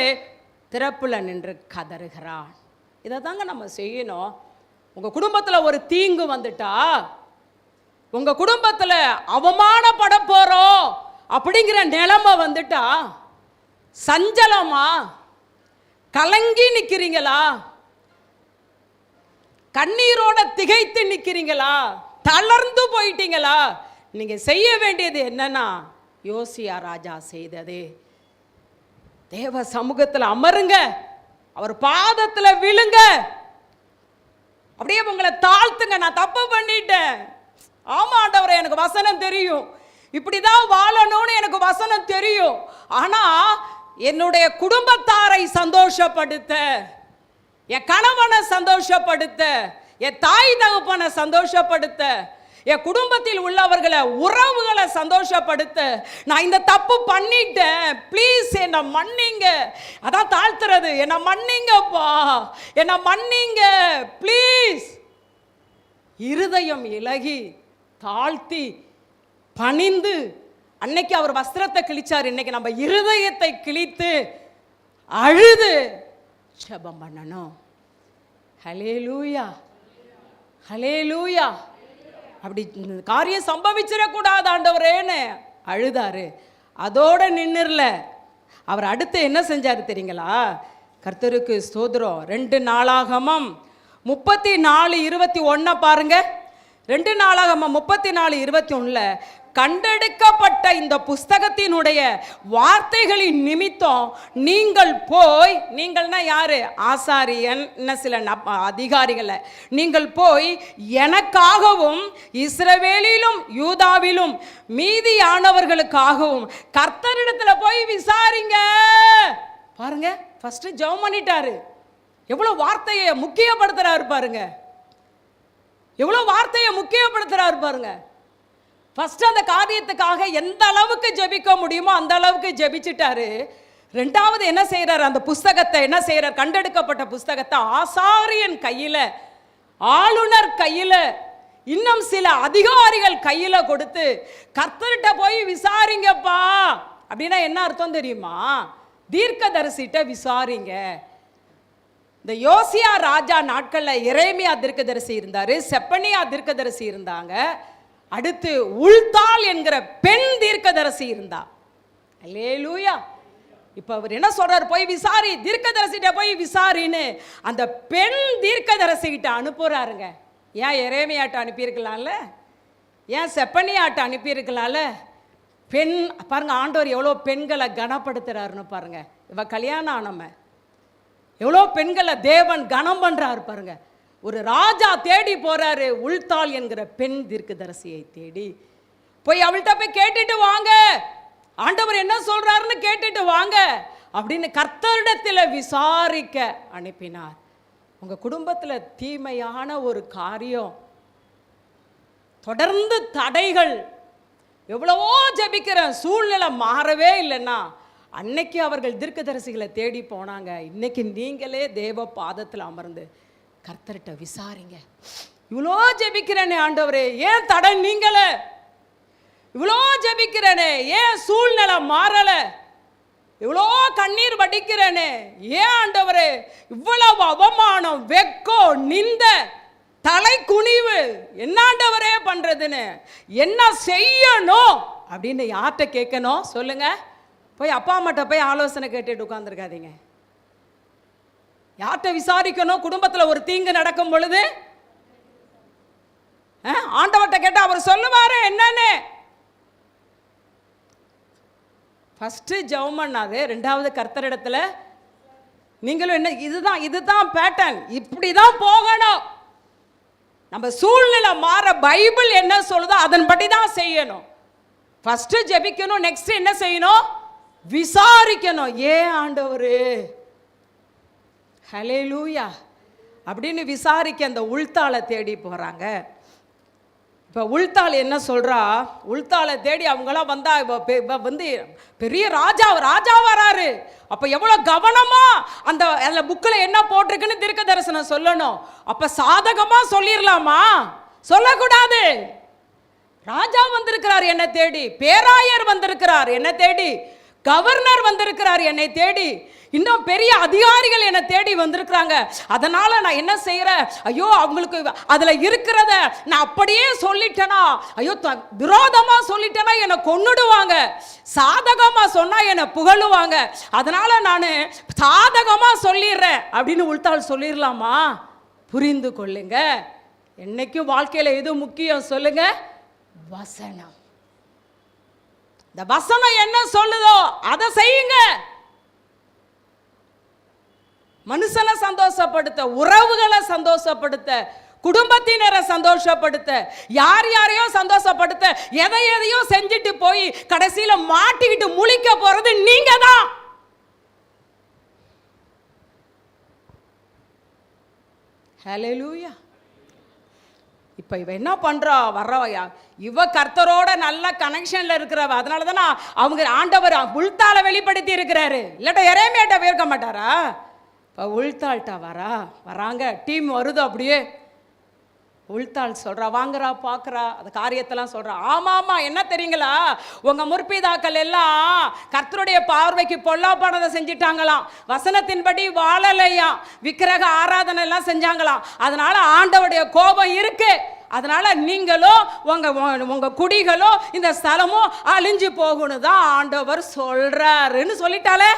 திறப்புல நின்று கதறுகிறான். இதை தாங்க நம்ம செய்யணும். உங்க குடும்பத்தில் ஒரு தீங்கு வந்துட்டா, உங்க குடும்பத்தில் அவமானப்பட போறோம் அப்படிங்கிற நிலைமை வந்துட்டா, சஞ்சலமா கலங்கி நிற்கிறீங்களா? கண்ணீரோட திகைத்து நிற்கிறீங்களா? தளர்ந்து போயிட்டீங்களா? நீங்க செய்ய வேண்டியது என்னன்னா, யோசியா ராஜா செய்தது, தேவ சமூகத்தில் அமருங்க, அவர் பாதத்தில் விழுங்க, அப்படியே உங்களை தாழ்த்துங்க. நான் தப்பு பண்ணிட்டேன், ஆமா ஆண்டவரே எனக்கு வசனம் தெரியும், இப்படிதான் வாழணும்னு எனக்கு வசனம் தெரியும், ஆனா என்னுடைய குடும்பத்தாரை சந்தோஷப்படுத்த, என் கணவனை சந்தோஷப்படுத்த, என் தாய் தகப்பனை சந்தோஷப்படுத்த, என் குடும்பத்தில் உள்ளவர்களை உறவுகளை சந்தோஷப்படுத்த நான் இந்த தப்பு பண்ணிட்டேன், ப்ளீஸ் என்னை மன்னிங்க. அதான் தாழ்த்துறது, என்னை மன்னிங்கப்பா, என்னை மன்னிங்க ப்ளீஸ். இருதயம் இலகி தாழ்த்தி பணிந்து, அன்னைக்கு அவர் வஸ்திரத்தை கிழிச்சார், இன்னைக்கு நம்ம இருதயத்தை கிழித்து அழுது ஜெபம் பண்ணணும். ஹல்லேலூயா, ஹல்லேலூயா. அப்படி காரியம் சம்பவிச்சிடக்கூடாது ஆண்டவரேன்னு அழுதாரு. அதோட நின்னுர்ல, அவர் அடுத்து என்ன செஞ்சாரு தெரியுங்களா? கர்த்தருக்கு ஸ்தோத்திரம். 2 நாளாகமம் 34:21 பாருங்க. 2 நாளாகமம் 34:21 கண்டெடுக்கப்பட்ட இந்த புஸ்தகத்தினுடைய வார்த்தைகளின் நிமித்தம் நீங்கள் போய், நீங்கள்னா யாரு? ஆசாரியன், சில அதிகாரிகளை, நீங்கள் போய் எனக்காகவும் இஸ்ரவேலிலும் யூதாவிலும் மீதியானவர்களுக்காகவும் கர்த்தரிடத்தில் போய் விசாரிங்க. பாருங்க, ஃபர்ஸ்ட் ஜெபம் பண்ணிட்டாரு. எவ்வளவு வார்த்தையை முக்கியப்படுத்துறாரு பாருங்க, எவ்வளவு வார்த்தையை முக்கியப்படுத்துறாரு பாருங்க. ஃபர்ஸ்ட் அந்த காரியத்துக்காக எந்த அளவுக்கு ஜெபிக்க முடியுமோ அந்த அளவுக்கு ஜெபிச்சிட்டாரு. ரெண்டாவது என்ன செய்யறாரு? அந்த புஸ்தகத்தை என்ன செய்யறார்? கண்டெடுக்கப்பட்ட புஸ்தகத்தை ஆசாரியன் கையில ஆளுநர் கையில, இன்னும் சில அதிகாரிகள் கையில கொடுத்து கர்த்தர்கிட்ட போய் விசாரிங்கப்பா அப்படின்னா என்ன அர்த்தம் தெரியுமா? தீர்க்கதரிசிட்ட விசாரிங்க. இந்த யோசியா ராஜா நாட்கள்ல எரேமியா தீர்க்கதரிசி இருந்தாரு, செப்பனியா தீர்க்கதரிசி இருந்தாங்க, அடுத்து உல்தாள் என்கிற பெண் தீர்க்கதரிசி இருந்தா. அல்லேலூயா. இப்ப அவர் என்ன சொல்றாரு? போய் விசாரி, தீர்க்கதரிசிட்ட போய் விசாரின்னு அந்த பெண் தீர்க்கதரிசிகிட்ட அனுப்புறாருங்க. ஏன் எரேமியாட்ட அனுப்பியிருக்கலாம்ல, ஏன் செப்பனியாட்ட அனுப்பியிருக்கலாம்ல? பெண் பாருங்க, ஆண்டவர் எவ்வளோ பெண்களை கனப்படுத்துறாருன்னு பாருங்க. இவ கல்யாணம் ஆனம எவ்வளோ பெண்களை தேவன் கனம் பண்றாரு பாருங்க. ஒரு ராஜா தேடி போறாரு, உல்தாள் என்கிற பெண் தீர்க்கதரிசியை தேடி போய் அவள்கிட்ட போய் கேட்டுட்டு வாங்க, ஆண்டவர் என்ன சொல்றாருன்னு கேட்டுட்டு வாங்க அப்படின்னு கர்த்தரிடத்தில் விசாரிக்க அனுப்பினார். உங்க குடும்பத்தில் தீமையான ஒரு காரியம், தொடர்ந்து தடைகள், எவ்வளவோ ஜெபிக்கிற சூழ்நிலை மாறவே இல்லைன்னா, அன்னைக்கு அவர்கள் தீர்க்கதரிசிகளை தேடி போனாங்க. இன்னைக்கு நீங்களே தேவ பாதத்தில் அமர்ந்து கர்த்தர்கிட்ட விசாரிங்க. இவ்வளோ ஜெபிக்கிறேனே ஆண்டவரே, ஏன் தடை நீங்களே? இவ்வளோ ஜெபிக்கிறேனே, ஏன் சூழ்நிலை மாறல? இவ்வளோ கண்ணீர் வடிக்கிறேனே, ஏன் ஆண்டவரே இவ்வளவு அவமானம், வெக்கம், நிந்த, தலை குனிவு, என்ன ஆண்டவரே பண்றதுன்னு, என்ன செய்யணும் அப்படின்னு யார்கிட்ட கேட்கணும் சொல்லுங்க? போய் அப்பா அம்மாட்ட போய் ஆலோசனை கேட்டுட்டு உட்கார்ந்துருக்காதீங்க. யார்கிட்ட விசாரிக்கணும்? குடும்பத்தில் ஒரு தீங்கு நடக்கும் பொழுது ஆண்டவர்கிட்ட கேட்டா அவர் சொல்லுவாரு என்னன்னு. ஃபர்ஸ்ட் ஜெபம் பண்ணாது, ரெண்டாவது கர்த்தரிடத்துல நீங்களும் என்ன, இதுதான் பேட்டர்ன், இப்படிதான் போகணும். நம்ம சூழ்நிலை மாற பைபிள் என்ன சொல்லுதோ அதன்படி தான் செய்யணும். ஃபர்ஸ்ட் ஜெபிக்கணும், நெக்ஸ்ட் என்ன செய்யணும்? விசாரிக்கணும். ஏன் ஆண்டவரே, ஹல்லேலூயா அப்படின்னு விசாரிக்க அந்த உல்தாளை தேடி போறாங்க. இப்போ உல்தாள் என்ன சொல்றா? உல்தாளை தேடி அவங்களாம் வந்தா, வந்து பெரிய ராஜா வராரு. அப்ப எவ்வளவு கவனமா அந்த புக்கில் என்ன போட்டிருக்குன்னு தீர்க்க தரிசனம் சொல்லணும். அப்ப சாதகமா சொல்லிடலாமா? சொல்லக்கூடாது. ராஜா வந்திருக்கிறார் என்னை தேடி, பேராயர் வந்திருக்கிறார் என்னை தேடி, கவர்னர் வந்திருக்கிறார் என்னை தேடி, இன்னும் பெரிய அதிகாரிகள் என்னை தேடி வந்திருக்கிறாங்க. அதனால நான் என்ன செய்யறேன்? ஐயோ அவங்களுக்கு அதுல இருக்கிறத நான் அப்படியே சொல்லிட்டேனா, ஐயோ விரோதமா சொல்லிட்டேனா என்னை கொன்னுடுவாங்க, சாதகமா சொன்னா என்னை புகழுவாங்க, அதனால நான் சாதகமா சொல்லிடுறேன் அப்படின்னு உல்தாள் சொல்லிடலாமா? புரிந்து கொள்ளுங்க. என்னைக்கும் வாழ்க்கையில எது முக்கியம் சொல்லுங்க? வசனம். இந்த வசனம் என்ன சொல்லுதோ அதை செய்யுங்க. மனுஷனை சந்தோஷப்படுத்த, உறவுகளை சந்தோஷப்படுத்த, குடும்பத்தினரை சந்தோஷப்படுத்த, யாரையோ சந்தோஷப்படுத்த, எதையோ செஞ்சுட்டு போய் கடைசியில மாட்டிக்கிட்டு முழிக்க போறது நீங்க தான். ஹல்லேலூயா. இப்ப இவ என்ன பண்றா? வர்றவையா இவ கர்த்தரோட நல்ல கனெக்ஷன்ல இருக்கிறவ. அதனால தானே அவங்க ஆண்டவர் உல்தாளை வெளிப்படுத்தி இருக்கிறாரு. இல்லாட்ட எரேமியாட்ட போயிருக்க மாட்டாரா? இப்போ உல்தாள்கிட்ட வராங்க, டீம் வருது. அப்படியே உல்தாள் சொல்றா, வாங்குறா, பார்க்குறா, அந்த காரியத்தெல்லாம் சொல்றா. ஆமா என்ன தெரியுங்களா, உங்க முற்பிதாக்கள் எல்லாம் கர்த்தருடைய பார்வைக்கு பொல்லாப்பானதை செஞ்சிட்டாங்களாம், வசனத்தின்படி வாழலையாம், விக்கிரக ஆராதனை எல்லாம் செஞ்சாங்களாம். அதனால ஆண்டவருடைய கோபம் இருக்கு. அதனால நீங்களும் உங்க குடிகளும் இந்த ஸ்தலமும் அழிஞ்சு போகணும் தான் ஆண்டவர் சொல்றாருன்னு சொல்லிட்டாலே.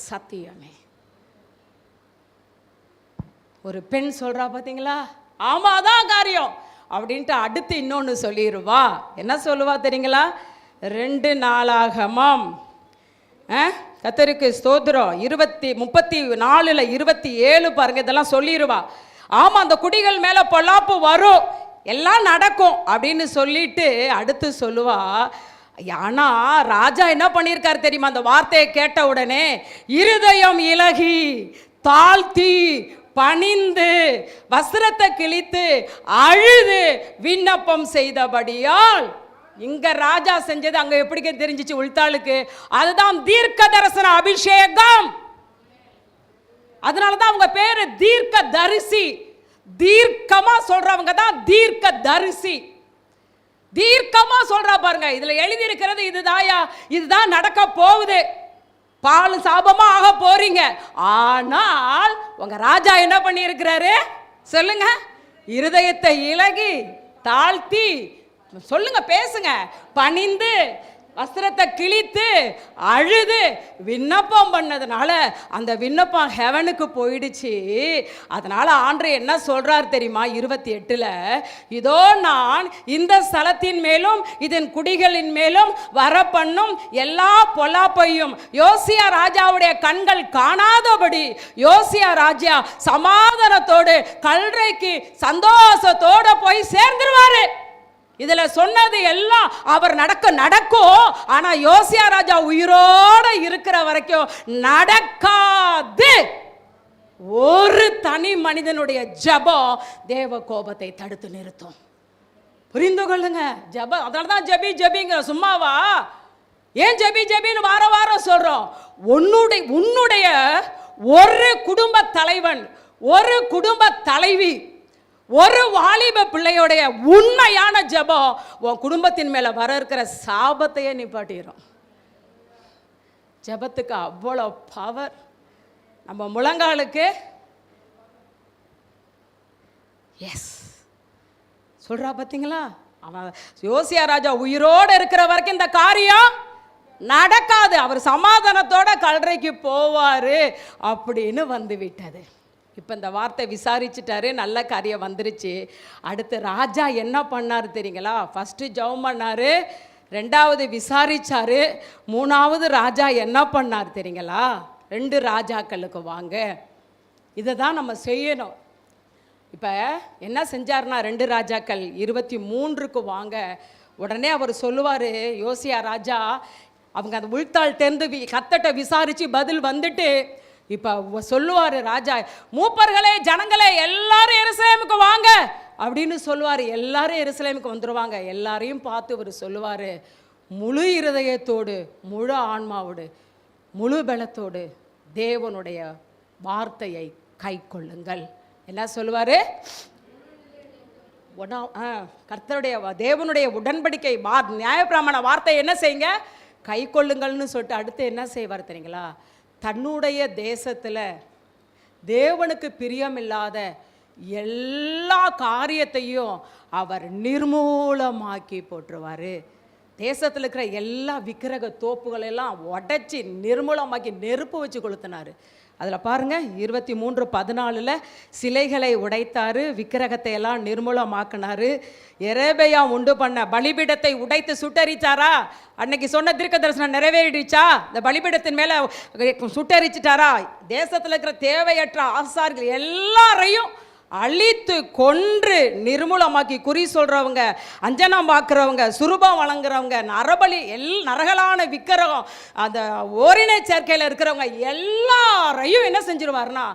சத்தியமே. ஒரு பெண் சொல்றா பாத்தீங்களா, ஆமாதான் காரியம் அப்படின்ட்டு அடுத்து இன்னொன்னு சொல்லிடுவா. என்ன சொல்லுவா தெரியுங்களா? 2 நாளாகமம் கர்த்தருக்கு ஸ்தோத்திரம் 34:27 பாருங்க, இதெல்லாம் சொல்லிடுவா. ஆமா, அந்த குடிகள் மேல பொல்லாப்பு வரும், எல்லாம் நடக்கும் அப்படின்னு சொல்லிட்டு அடுத்து சொல்லுவா. ஆனா ராஜா என்ன பண்ணியிருக்காரு தெரியுமா? அந்த வார்த்தையை கேட்ட உடனே இருதயம் இலகி தாழ்த்தி பணிந்து வஸ்திரத்தை கிழித்து அழுது விண்ணப்பம் செய்தபடியால், இங்க ராஜா செஞ்சது அங்க எப்படி தெரிஞ்சிச்சு உல்தாளுக்கு? அதுதான் தீர்க்க தரிசன அபிஷேகம். அதனால தான் அவங்க பேரு தீர்க்க தரிசி. தீர்க்கமா சொல்றவங்க தான் தீர்க்க தரிசி. தீர்க்கமா சொல்றா பாருங்க. இதுல எழுதி இருக்கிறது இதுதாயா, இதுதான் நடக்க போகுது, பால் சாபமா ஆக போறீங்க. ஆனால் உங்க ராஜா என்ன பண்ணி இருக்கிறாரு சொல்லுங்க? இருதயத்தை இலகி தாழ்த்தி, சொல்லுங்க பேசுங்க, பணிந்து வஸ்திரத்தை கிழித்து அழுது விண்ணப்பம் பண்ணதுனால அந்த விண்ணப்பம் ஹெவனுக்கு போயிடுச்சு. அதனால ஆண்டவர் என்ன சொல்றார் தெரியுமா? 28 இதோ நான் இந்த ஸ்தலத்தின் மேலும் இதன் குடிகளின் மேலும் வர பண்ணும் எல்லா பொல்லாப்பையும் யோசியா ராஜாவுடைய கண்கள் காணாதபடி யோசியா ராஜா சமாதானத்தோடு கல்றைக்கு சந்தோஷத்தோடு போய் சேர்ந்துருவாரு. இதுல சொன்னது எல்லாம் அவர் நடக்கும். ஆனா யோசியா ராஜா உயிரோட இருக்கிற வரைக்கும் நடக்காது. ஒரு தனி மனிதனுடைய ஜெபம் தேவ கோபத்தை தடுத்து நிறுத்தும். புரிந்து கொள்ளுங்க. ஜெபம், அதனாலதான் ஜெபிங்கிற சும்மாவா? ஏன் ஜெபின்னு வாரம் சொல்றோம்? உன்னுடைய ஒரு குடும்ப தலைவன், ஒரு குடும்ப தலைவி, ஒரு வாலிப பிள்ளையோடைய உண்மையான ஜெபம் உன் குடும்பத்தின் மேல வர இருக்கிற சாபத்தையே நிப்பாட்டிடும். ஜெபத்துக்கு அவ்வளோ பவர். நம்ம முழங்காலுக்கு எஸ் சொல்றா பார்த்தீங்களா? அவன் யோசியா ராஜா உயிரோடு இருக்கிற வரைக்கும் இந்த காரியம் நடக்காது. அவர் சமாதானத்தோட கல்றைக்கு போவாரு அப்படின்னு வந்து விட்டது. இப்போ இந்த வார்த்தை விசாரிச்சுட்டாரு, நல்ல காரியம் வந்துருச்சு. அடுத்து ராஜா என்ன பண்ணார் தெரியுங்களா? ஃபஸ்ட்டு ஜெபம் பண்ணாரு, ரெண்டாவது விசாரிச்சாரு, மூணாவது ராஜா என்ன பண்ணார் தெரியுங்களா? 2 ராஜாக்களுக்கு வாங்க. இதை தான் நம்ம செய்யணும். இப்போ என்ன செஞ்சார்னா 2 ராஜாக்கள் 23க்கு வாங்க. உடனே அவர் சொல்லுவார், யோசியா ராஜா அவங்க அந்த உள்தாள் தேர்ந்து கத்தட்ட விசாரித்து பதில் வந்துட்டு இப்போ சொல்லுவார் ராஜா, மூப்பர்களே ஜனங்களே எல்லாரும் எருசலேமுக்கு வாங்க அப்படின்னு சொல்லுவார். எல்லாரும் எருசலேமுக்கு வந்துடுவாங்க. எல்லாரையும் பார்த்து அவர் சொல்லுவார், முழு இருதயத்தோடு முழு ஆன்மாவோடு முழு பலத்தோடு தேவனுடைய வார்த்தையை கை கொள்ளுங்கள். என்ன சொல்லுவார்? கர்த்தருடைய தேவனுடைய உடன்படிக்கை நியாயப்பிரமாண வார்த்தை என்ன செய்யுங்க? கை கொள்ளுங்கள்னு சொல்லிட்டு அடுத்து என்ன செய்வார் தெரியுங்களா? தன்னுடைய தேசத்தில் தேவனுக்கு பிரியமில்லாத எல்லா காரியத்தையும் அவர் நிர்மூலமாக்கி போட்டுருவார். தேசத்தில் இருக்கிற எல்லா விக்கிரக தோப்புகளெல்லாம் உடைச்சி நிர்மூலமாக்கி நெருப்பு வச்சு கொளுத்தினார். அதில் பாருங்கள் 23:14 சிலைகளை உடைத்தார், விக்கிரகத்தை எல்லாம் நிர்மூலமாக்கினார். எரேபையா உண்டு பண்ண பலிபீடத்தை உடைத்து சுட்டரிச்சாரா? அன்னைக்கு சொன்ன தீர்க்க தரிசனம் நிறைவேறிடுச்சா? இந்த பலிபீடத்தின் மேலே சுட்டரிச்சிட்டாரா? தேசத்தில் இருக்கிற தேவையற்ற ஆசார்கள் எல்லாரையும் அழித்து கொன்று நிர்மூலமாக்கி, குறி சொல்கிறவங்க, அஞ்சனம் பார்க்குறவங்க, சுரூபம் வழங்குறவங்க, நரபலி நரகலான விக்கிரகம், அந்த ஓரினை சேர்க்கையில் இருக்கிறவங்க எல்லாரையும் என்ன செஞ்சிருவார்னா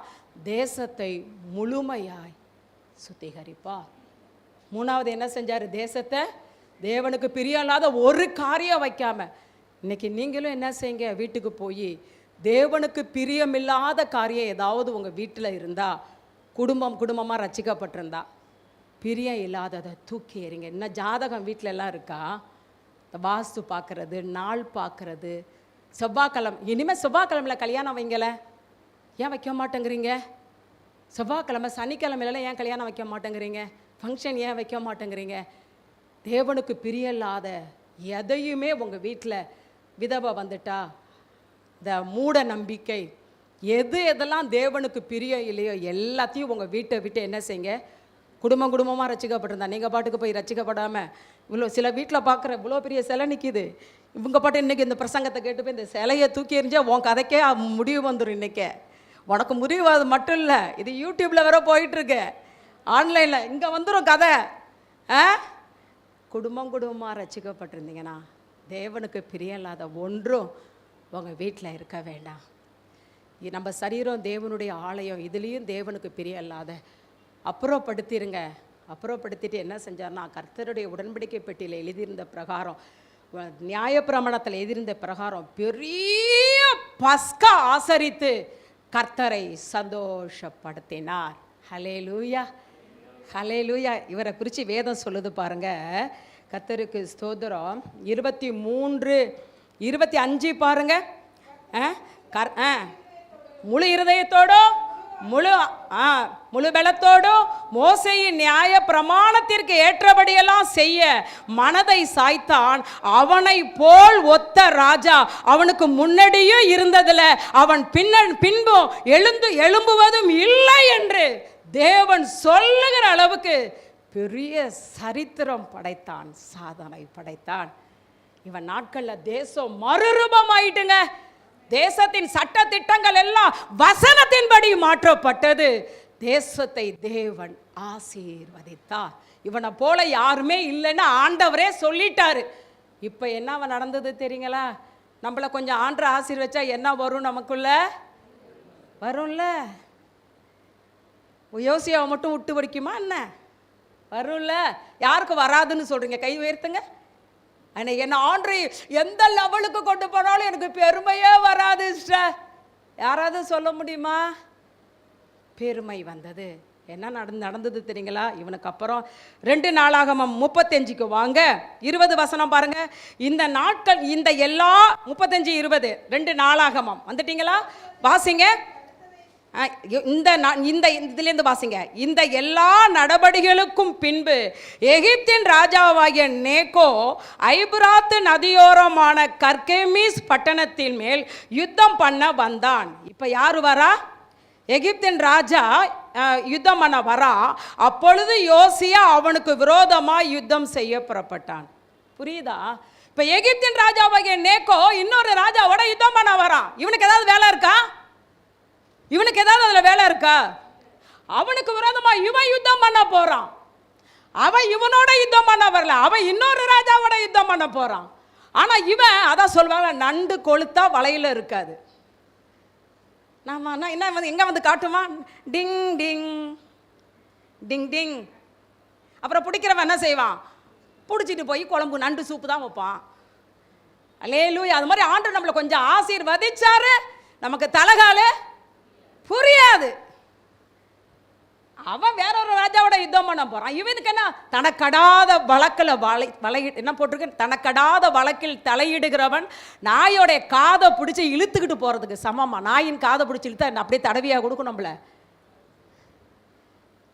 தேசத்தை முழுமையாய் சுத்திகரிப்பார். மூணாவது என்ன செஞ்சார்? தேசத்தை தேவனுக்கு பிரியமில்லாத ஒரு காரியம் வைக்காம. இன்னைக்கு நீங்களும் என்ன செய்யுங்க? வீட்டுக்கு போய் தேவனுக்கு பிரியமில்லாத காரியம் ஏதாவது உங்கள் வீட்டில் இருந்தால், குடும்பமாக ரசிக்கப்பட்டிருந்தா, பிரியம் இல்லாததை தூக்கி எறிங்க. இன்னும் ஜாதகம் வீட்டில் எல்லாம் இருக்கா? இந்த வாஸ்து பார்க்குறது, நாள் பார்க்குறது, செவ்வாய்க்கிழமை, இனிமேல் செவ்வாய்க்கிழமையில் கல்யாணம் வைங்கல. ஏன் வைக்க மாட்டேங்கிறீங்க? செவ்வாய்க்கிழமை சனிக்கிழமையிலலாம் ஏன் கல்யாணம் வைக்க மாட்டேங்கிறீங்க? ஃபங்க்ஷன் ஏன் வைக்க மாட்டேங்கிறீங்க? தேவனுக்கு பிரியமில்லாத எதையுமே உங்கள் வீட்டில் விதவை வந்துட்டா, இந்த மூட நம்பிக்கை, எதெல்லாம் தேவனுக்கு பிரியம் இல்லையோ எல்லாத்தையும் உங்கள் வீட்டை விட்டு என்ன செய்யுங்க? குடும்பமாக ரசிக்கப்பட்டிருந்தா நீங்கள் பாட்டுக்கு போய் ரசிக்கப்படாமல் இவ்வளோ சில வீட்டில் பார்க்குற இவ்வளோ பெரிய சிலை நிற்கிது, இவங்க பாட்டு இன்றைக்கி இந்த பிரசங்கத்தை கேட்டு போய் இந்த சிலையை தூக்கி எறிஞ்சால் உன் கதைக்கே முடிவு வந்துடும். இன்றைக்கே உனக்கு முடிவு அது மட்டும் இல்லை, இது யூடியூப்பில் வேற போயிட்டுருக்கு, ஆன்லைனில் இங்கே வந்துடும் கதை. குடும்பமாக ரசிக்கப்பட்டிருந்தீங்கன்னா தேவனுக்கு பிரியம் இல்லாத ஒன்றும் உங்கள் வீட்டில் இருக்க வேண்டாம். நம்ம சரீரம் தேவனுடைய ஆலயம், இதுலேயும் தேவனுக்கு பிரியம் இல்லாத அப்புறப்படுத்திடுங்க. அப்புறப்படுத்திட்டு என்ன செஞ்சார்னா, கர்த்தருடைய உடன்படிக்கை பெட்டியில் எழுதியிருந்த பிரகாரம், நியாயப்பிரமாணத்தில் எழுதியிருந்த பிரகாரம் பெரிய பஸ்கா ஆசரித்து கர்த்தரை சந்தோஷப்படுத்தினார். ஹல்லேலூயா, ஹல்லேலூயா. இவரை குறித்து வேதம் சொல்லுது பாருங்க. கர்த்தருக்கு ஸ்தோத்திரம். 23:25 பாருங்க. முழு இருதயத்தோடும் முழு பலத்தோடும் மோசேயின் நியாய பிரமாணத்திற்கு ஏற்றபடியெல்லாம் செய்ய மனதை சாய்த்தான். அவனை போல் ஒத்த ராஜா அவனுக்கு முன்னாடியும் இருந்ததில்ல, அவன் பின்பும் எழும்புவதும் இல்லை என்று தேவன் சொல்லுகிற அளவுக்கு பெரிய சரித்திரம் படைத்தான், சாதனை படைத்தான். இவன் நாட்களில் தேசம் மறுரூபம் ஆயிட்டுங்க. தேசத்தின் சட்ட திட்டங்கள் எல்லாம் வசனத்தின்படி மாற்றப்பட்டது. தேசத்தை தேவன் ஆசீர்வதித்தார். இவனை போல யாருமே இல்லைன்னு ஆண்டவரே சொல்லிட்டாரு. இப்போ என்ன நடந்தது தெரியுங்களா? நம்மள கொஞ்சம் ஆண்டரை ஆசீர்வச்சா என்ன வரும்? நமக்குள்ள வரும்ல. யோசியாவை மட்டும் விட்டு படிக்குமா என்ன? வரும்ல. யாருக்கு வராதுன்னு சொல்றீங்க? கை உயர்த்துங்க. என்ன ஆண்டரை எந்த லெவலுக்கு கொண்டு போனாலும் எனக்கு பெருமையே வராது சிஸ்டர். யாராவது சொல்ல முடியுமா? பெருமை வந்தது. என்ன நடந்தது தெரியுங்களா? இவனுக்கு அப்புறம் 2 நாளாகமம் 35க்கு வாங்க, 20 வசனம் பாருங்க. இந்த நாட்கள் இந்த எல்லா 35-20 2 நாளாகமம் வந்துட்டீங்களா? வாசிங்க. இதுலேருந்து வாசிங்க. இந்த எல்லா நடவடிக்கைகளுக்கும் பின்பு எகிப்தின் ராஜாவாகிய நேகோ ஐபிராத்து நதியோரமான கர்கேமிஸ் பட்டணத்தின் மேல் யுத்தம் பண்ண வந்தான். இப்போ யார் வரா? எகிப்தின் ராஜா யுத்தம் பண்ண வரா. அப்பொழுது யோசியா அவனுக்கு விரோதமாக யுத்தம் செய்ய புறப்பட்டான். புரியுதா? இப்போ எகிப்தின் ராஜாவாகிய நேகோ இன்னொரு ராஜாவோட யுத்தம் பண்ண வரான். இவனுக்கு ஏதாவது வேலை இருக்கா? இவனுக்கு ஏதாவது அதில் வேலை இருக்கா? அவனுக்கு விரோதமா இவன் யுத்தம் பண்ண போறான். அவன் இவனோட யுத்தம் பண்ண வரல, அவன் இன்னொரு ராஜாவோட யுத்தம் பண்ண போறான். ஆனா இவன் அதான் சொல்வாங்க, நண்டு கொளுத்தா வலையில இருக்காது. நாம என்ன எங்க வந்து காட்டுமா? டிங் டிங் டிங் டிங். அப்புறம் பிடிக்கிறவன் என்ன செய்வான்? பிடிச்சிட்டு போய் குழம்பு நண்டு சூப்பு தான் வைப்பான். அல்லேலூயா. அது மாதிரி ஆண்டவர் நம்மளை கொஞ்சம் ஆசீர்வதிச்சாரு, நமக்கு தலகால புரியாது. அவன் வேற ஒரு ராஜாவோட யுத்தம் பண்ண போறான். இவனுக்கு என்ன? தனக்கடாத வழக்கில் என்ன போட்டிருக்கு? தனக்கடாத வழக்கில் தலையிடுகிறவன் நாயோடைய காதை பிடிச்சி இழுத்துக்கிட்டு போறதுக்கு சமமா. நாயின் காதை பிடிச்சி இழுத்தா என்ன அப்படியே தடவியா கொடுக்கும் நம்மள?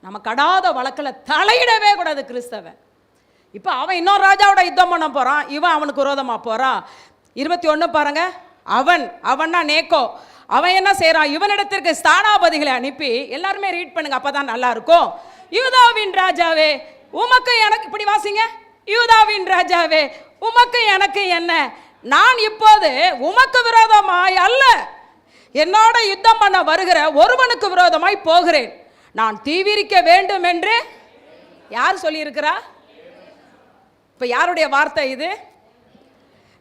நம்ம கடாத வழக்கில் தலையிடவே கூடாது கிறிஸ்தவன். இப்போ அவன் இன்னொரு ராஜாவோட யுத்தம் பண்ண போறான், இவன் அவனுக்கு விரோதமா போறான். 21 பாருங்க. அவன்னா நேகோ. அவன் என்ன செய்யறான்? இவனிடத்திற்கு ஸ்தானாபதிகளை அனுப்பி, எல்லாருமே ரீட் பண்ணுங்க அப்பதான் நல்லா இருக்கும். யூதாவின் ராஜாவே உமக்கு எனக்கு, இப்படி வாசிங்க. யூதாவின் ராஜாவே உமக்கு எனக்கு என்ன? நான் இப்போது உமக்கு விரோதமாய் அல்ல, என்னோட யுத்தம் பண்ண வருகிற ஒருவனுக்கு விரோதமாய் போகிறேன். நான் தீவிரிக்க வேண்டும் என்று யார் சொல்லியிருக்கிறா? இப்ப யாருடைய வார்த்தை இது?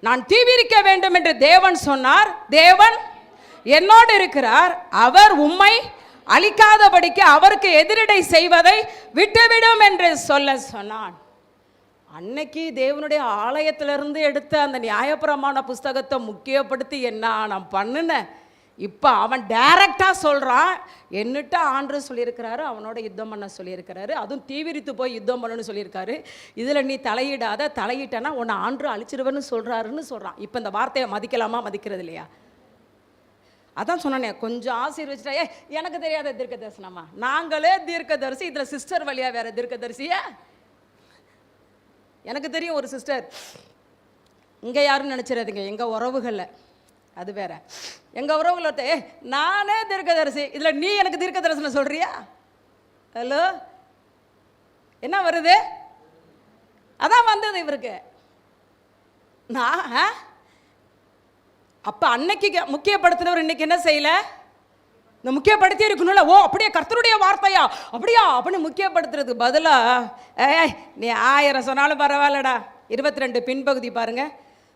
நான் தீவிரிக்க வேண்டும் என்று தேவன் சொன்னார். தேவன் என்னோடு இருக்கிறார். அவர் உம்மை அழிக்காதபடிக்கு அவருக்கு எதிரடை செய்வதை விட்டுவிடும் என்று சொல்ல சொன்னான். அன்னைக்கு தேவனுடைய ஆலயத்திலிருந்து எடுத்த அந்த நியாயப்பிரமாண புஸ்தகத்தை முக்கியப்படுத்தி என்ன நான் பண்ணினேன். இப்போ அவன் டைரக்டாக சொல்கிறான், என்னட்ட ஆண்டு சொல்லியிருக்கிறாரு, அவனோட யுத்தம் பண்ண சொல்லியிருக்கிறாரு, அதுவும் தீவிரித்து போய் யுத்தம் பண்ணணும்னு சொல்லியிருக்காரு. இதில் நீ தலையிடாத, தலையிட்டனா உன்னை ஆண்டு அழிச்சிடுவேன்னு சொல்கிறாருன்னு சொல்கிறான். இப்போ இந்த வார்த்தையை மதிக்கலாமா? மதிக்கிறது இல்லையா? அதான் சொன்னேனே, கொஞ்சம் ஆசீர்வச்சிட்டா. எனக்கு தெரியாத தீர்க்க தரிசனமா? நாங்களே தீர்க்க தரிசி, இதில் சிஸ்டர் வழியா வேற தீர்க்க தரிசியா? எனக்கு தெரியும் ஒரு சிஸ்டர், இங்கே யாருன்னு நினச்சிடாதீங்க, எங்கள் உறவுகளில், அது வேற. எங்கள் உறவுகளை நானே தீர்க்க தரிசி, இதில் நீ எனக்கு தீர்க்க தரிசனம் சொல்கிறியா? ஹலோ, என்ன வருது? அதான் வந்தது இவருக்கு. நான் அப்போ அன்னைக்கு முக்கியப்படுத்தினவர் இன்னைக்கு என்ன செய்யல? இந்த முக்கியப்படுத்தி இருக்கணும்ல. ஓ அப்படியே கர்த்தருடைய வார்த்தையா அப்படியா அப்படின்னு முக்கியப்படுத்துறதுக்கு பதிலாக நீ 1000 சொன்னாலும் பரவாயில்லடா. 22 பின்பகுதி பாருங்க.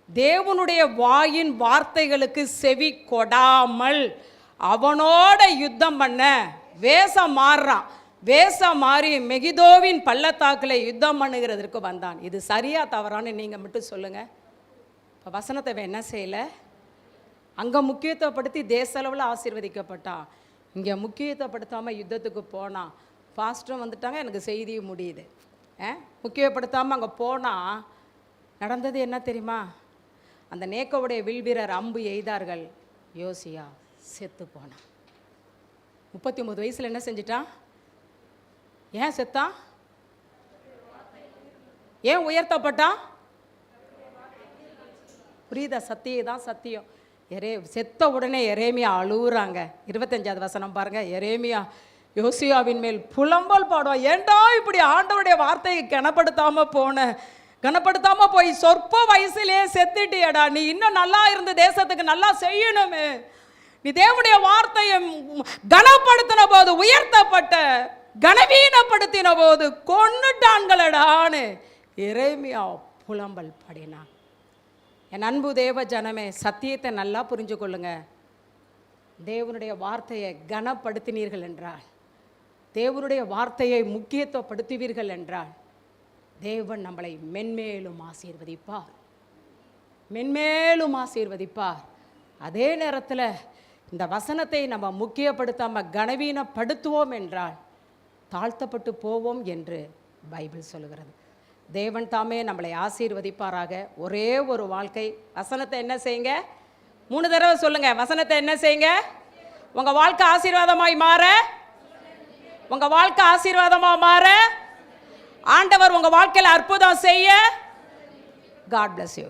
தேவனுடைய வாயின் வார்த்தைகளுக்கு செவி கொடாமல் அவனோட யுத்தம் பண்ண வேஷம் மாறுறான். வேஷம் மாறி மெகிதோவின் பள்ளத்தாக்கில் யுத்தம் பண்ணுகிறதுக்கு வந்தான். இது சரியா தவறான்னு நீங்கள் மட்டும் சொல்லுங்கள். இப்போ வசனத்தை என்ன செய்யலை? அங்கே முக்கியத்துவப்படுத்தி தேச அளவில் ஆசீர்வதிக்கப்பட்டான். இங்கே முக்கியத்துவப்படுத்தாமல் யுத்தத்துக்கு போனான். ஃபாஸ்ட்டும் வந்துட்டாங்க, எனக்கு செய்தியும் முடியுது. முக்கியப்படுத்தாமல் அங்கே போனால் நடந்தது என்ன தெரியுமா? அந்த நேக்கோவுடைய வில்வீரர் அம்பு எய்தார்கள். யோசியா செத்து போனான். 39 வயசில் என்ன செஞ்சிட்டான்? ஏன் செத்தான்? ஏன் உயர்த்தப்பட்டான்? புரியுதா? சத்தியம் தான் சத்தியம். செத்த உடனே எரேமியா அழுகுறாங்க. 25வது வசனம் பாருங்க. எரேமியா யோசியாவின் மேல் புலம்பல் பாடுவான். ஏண்டா இப்படி ஆண்டவருடைய வார்த்தையை கனப்படுத்தாம போய் சொற்ப வயசுலேயே செத்துட்டியடா. நீ இன்னும் நல்லா இருந்த தேசத்துக்கு நல்லா செய்யணுமே. நீ தேவனுடைய வார்த்தையை கனப்படுத்தின போது உயர்த்தப்பட்ட, கனவீனப்படுத்தின போது கொன்னுட்டான்களடான்னு எரேமியா புலம்பல் பாடினான். என் அன்பு தேவ ஜனமே, சத்தியத்தை நல்லா புரிஞ்சு கொள்ளுங்க. தேவனுடைய வார்த்தையை கனப்படுத்தினீர்கள் என்றால், தேவனுடைய வார்த்தையை முக்கியத்துவப்படுத்துவீர்கள் என்றால், தேவன் நம்மளை மென்மேலும் ஆசீர்வதிப்பார், மென்மேலும் ஆசீர்வதிப்பார். அதே நேரத்தில் இந்த வசனத்தை நம்ம முக்கியப்படுத்தாமல் கனவீனப்படுத்துவோம் என்றால் தாழ்த்தப்பட்டு போவோம் என்று பைபிள் சொல்லுகிறது. தேவன் தாமே நம்மளை ஆசீர்வதிப்பாராக. ஒரே ஒரு வாழ்க்கை. வசனத்தை என்ன செய்யுங்க? 3 தடவை சொல்லுங்க. வசனத்தை என்ன செய்யுங்க? உங்க வாழ்க்கை ஆசீர்வாதமாய் மாற, உங்க வாழ்க்கை ஆசீர்வாதமா மாற, ஆண்டவர் உங்க வாழ்க்கையில் அற்புதம் செய்ய. God bless you.